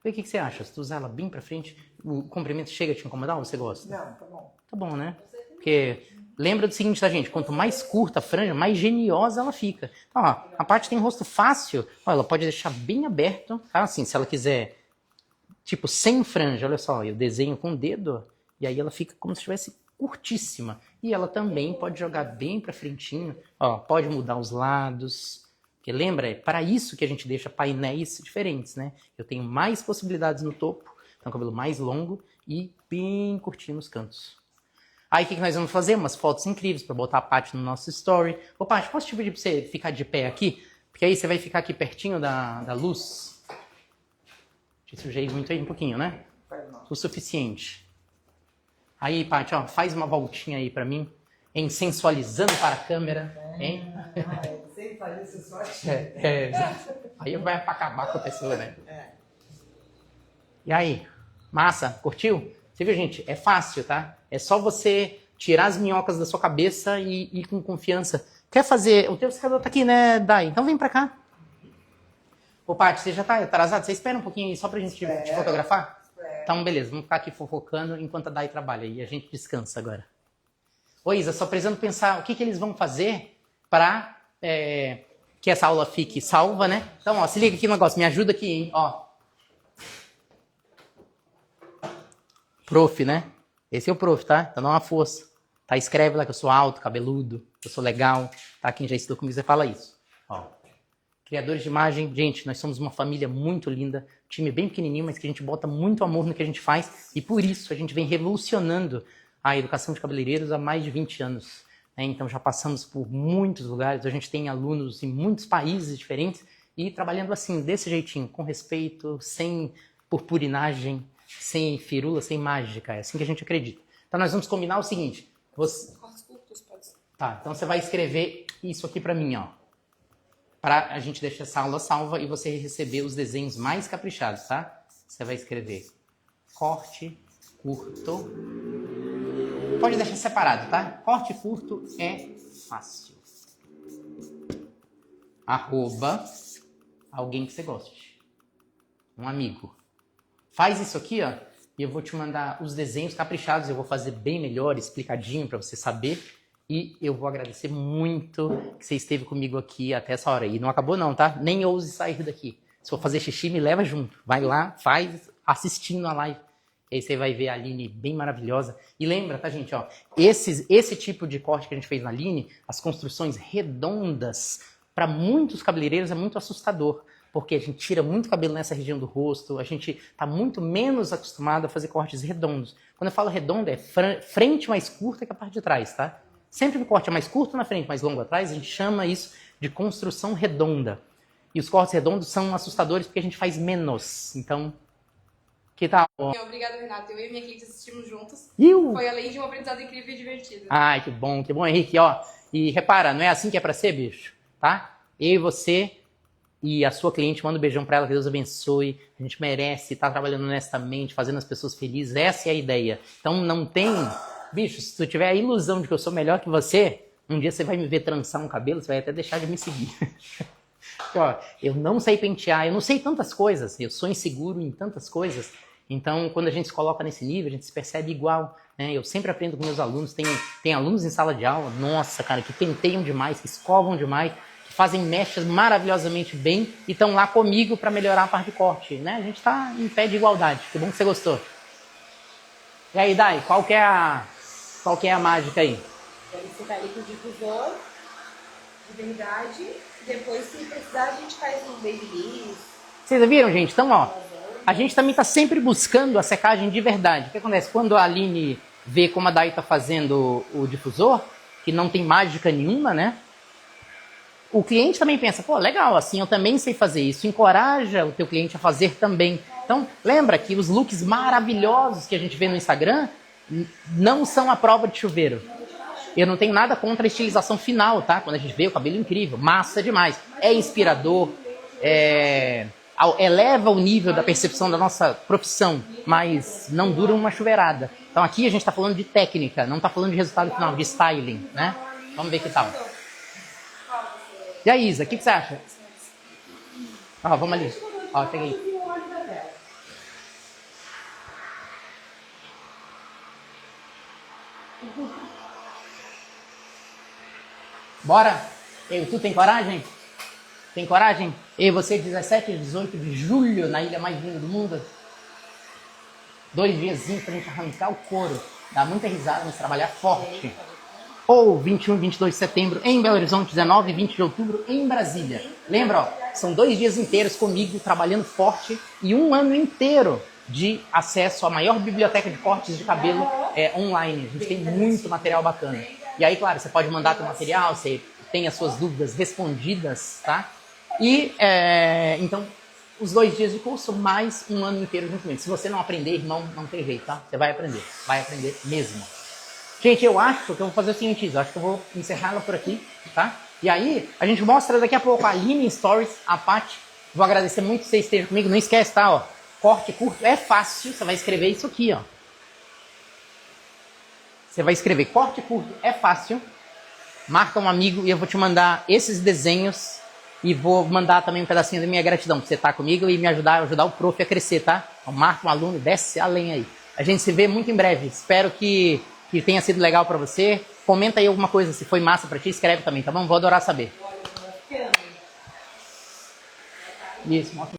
Vê o que você acha. Se tu usar ela bem pra frente, o comprimento chega a te incomodar ou você gosta? Não, tá bom. Tá bom, né? Porque lembra do seguinte, tá, gente? Quanto mais curta a franja, mais geniosa ela fica. Então, ó, a Paty tem rosto fácil. Ó, ela pode deixar bem aberto, tá? Assim, se ela quiser, tipo, sem franja, olha só, eu desenho com o dedo, ó, e aí ela fica como se estivesse curtíssima. E ela também pode jogar bem para frentinho. Ó, pode mudar os lados. Porque lembra, é para isso que a gente deixa painéis diferentes, né? Eu tenho mais possibilidades no topo, então cabelo mais longo e bem curtinho nos cantos. Aí o que nós vamos fazer? Umas fotos incríveis para botar a Paty no nosso story. Ô Paty, posso te pedir para você ficar de pé aqui? Porque aí você vai ficar aqui pertinho da luz. Te sujei muito aí um pouquinho, né? O suficiente. Aí, Paty, ó, faz uma voltinha aí para mim, hein? Sensualizando para a câmera, hein? Sempre faz isso só. Aí vai acabar com a pessoa, né? E aí, massa? Curtiu? Você viu, gente? É fácil, tá? É só você tirar as minhocas da sua cabeça e ir com confiança. Quer fazer... O teu secador tá aqui, né, Dai? Então vem pra cá. Ô, Paty, você já tá atrasado? Você espera um pouquinho aí só pra gente te fotografar? Então, beleza. Vamos ficar aqui fofocando enquanto a Dai trabalha. E a gente descansa agora. Ô, Isa, só precisando pensar o que eles vão fazer pra que essa aula fique salva, né? Então, ó, se liga aqui no negócio. Me ajuda aqui, hein? Ó. Prof, né? Esse é o prof, tá? Então dá uma força. Tá? Escreve lá que eu sou alto, cabeludo, que eu sou legal. Tá? Quem já estudou comigo, você fala isso. Ó. Criadores de imagem, gente, nós somos uma família muito linda. Time bem pequenininho, mas que a gente bota muito amor no que a gente faz. E por isso a gente vem revolucionando a educação de cabeleireiros há mais de 20 anos. Né? Então já passamos por muitos lugares. A gente tem alunos em muitos países diferentes. E trabalhando assim, desse jeitinho, com respeito, sem purpurinagem, sem firula, sem mágica. É assim que a gente acredita. Então nós vamos combinar o seguinte. Cortes curtos, pode ser. Tá, então você vai escrever isso aqui pra mim, ó. Pra a gente deixar essa aula salva e você receber os desenhos mais caprichados, tá? Você vai escrever corte curto. Pode deixar separado, tá? Corte curto é fácil. @ alguém que você goste. Um amigo. Faz isso aqui, ó, e eu vou te mandar os desenhos caprichados, eu vou fazer bem melhor, explicadinho para você saber, e eu vou agradecer muito que você esteve comigo aqui até essa hora. E não acabou não, tá? Nem ouse sair daqui. Se for fazer xixi, me leva junto. Vai lá, faz assistindo a live. E aí você vai ver a Aline bem maravilhosa. E lembra, tá, gente, ó, esse tipo de corte que a gente fez na Aline, as construções redondas, para muitos cabeleireiros é muito assustador. Porque a gente tira muito cabelo nessa região do rosto, a gente está muito menos acostumado a fazer cortes redondos. Quando eu falo redondo, é frente mais curta que a parte de trás, tá? Sempre que o corte é mais curto na frente, mais longo atrás, a gente chama isso de construção redonda. E os cortes redondos são assustadores porque a gente faz menos. Então, que tal? Obrigada, Renato. Eu e minha cliente assistimos juntos. Foi além de um aprendizado incrível e divertido. Ai, que bom, Henrique. Ó, e repara, não é assim que é pra ser, bicho? Tá? Eu e você... E a sua cliente, manda um beijão pra ela, que Deus abençoe. A gente merece estar trabalhando honestamente, fazendo as pessoas felizes. Essa é a ideia. Então não tem... Bicho, se tu tiver a ilusão de que eu sou melhor que você, um dia você vai me ver trançar um cabelo, você vai até deixar de me seguir. Porque, ó, eu não sei pentear, eu não sei tantas coisas. Eu sou inseguro em tantas coisas. Então, quando a gente se coloca nesse nível, a gente se percebe igual. Né? Eu sempre aprendo com meus alunos. Tem alunos em sala de aula, nossa, cara, que penteiam demais, que escovam demais, fazem mechas maravilhosamente bem e estão lá comigo para melhorar a parte de corte, né? A gente está em pé de igualdade. Que bom que você gostou. E aí, Dai, qual que é a mágica aí? Você vai ali com o difusor de verdade. Depois, se precisar, a gente faz um babyliss. Vocês viram, gente? Então, ó, a gente também está sempre buscando a secagem de verdade. O que acontece? Quando a Aline vê como a Dai está fazendo o difusor, que não tem mágica nenhuma, né? O cliente também pensa, pô, legal, assim eu também sei fazer isso. Encoraja o teu cliente a fazer também. Então, lembra que os looks maravilhosos que a gente vê no Instagram não são a prova de chuveiro. Eu não tenho nada contra a estilização final, tá? Quando a gente vê o cabelo incrível, massa demais. É inspirador, eleva o nível da percepção da nossa profissão, mas não dura uma chuveirada. Então aqui a gente está falando de técnica, não está falando de resultado final, de styling, né? Vamos ver que tal. E aí, Isa, o que você acha? Ó, vamos ali. Ó, peguei. Bora? Eu, tu tem coragem? Tem coragem? Eu e você, 17 e 18 de julho, na ilha mais linda do mundo. 2 diazinhos pra gente arrancar o couro. Dar muita risada, mas trabalhar forte. ou 21 e 22 de setembro em Belo Horizonte, 19 e 20 de outubro em Brasília. Lembra, ó, são 2 dias inteiros comigo, trabalhando forte, e 1 ano inteiro de acesso à maior biblioteca de cortes de cabelo online. A gente tem muito material bacana. E aí, claro, você pode mandar teu material, você tem as suas dúvidas respondidas, tá? E, então, os 2 dias de curso, mais 1 ano inteiro junto comigo. Se você não aprender, irmão, não tem jeito, tá? Você vai aprender mesmo. Gente, eu acho que eu vou fazer o seguinte, eu acho que eu vou encerrá-la por aqui, tá? E aí, a gente mostra daqui a pouco a Aline em Stories, a Paty. Vou agradecer muito que você esteja comigo. Não esquece, tá? Ó, corte curto é fácil, você vai escrever isso aqui, ó. Você vai escrever corte curto é fácil, marca um amigo e eu vou te mandar esses desenhos e vou mandar também um pedacinho da minha gratidão por você estar comigo e me ajudar o prof a crescer, tá? Então, marca um aluno, desce além aí. A gente se vê muito em breve. Espero que tenha sido legal pra você. Comenta aí alguma coisa, se foi massa pra ti, escreve também, tá bom? Vou adorar saber. Isso, mostra.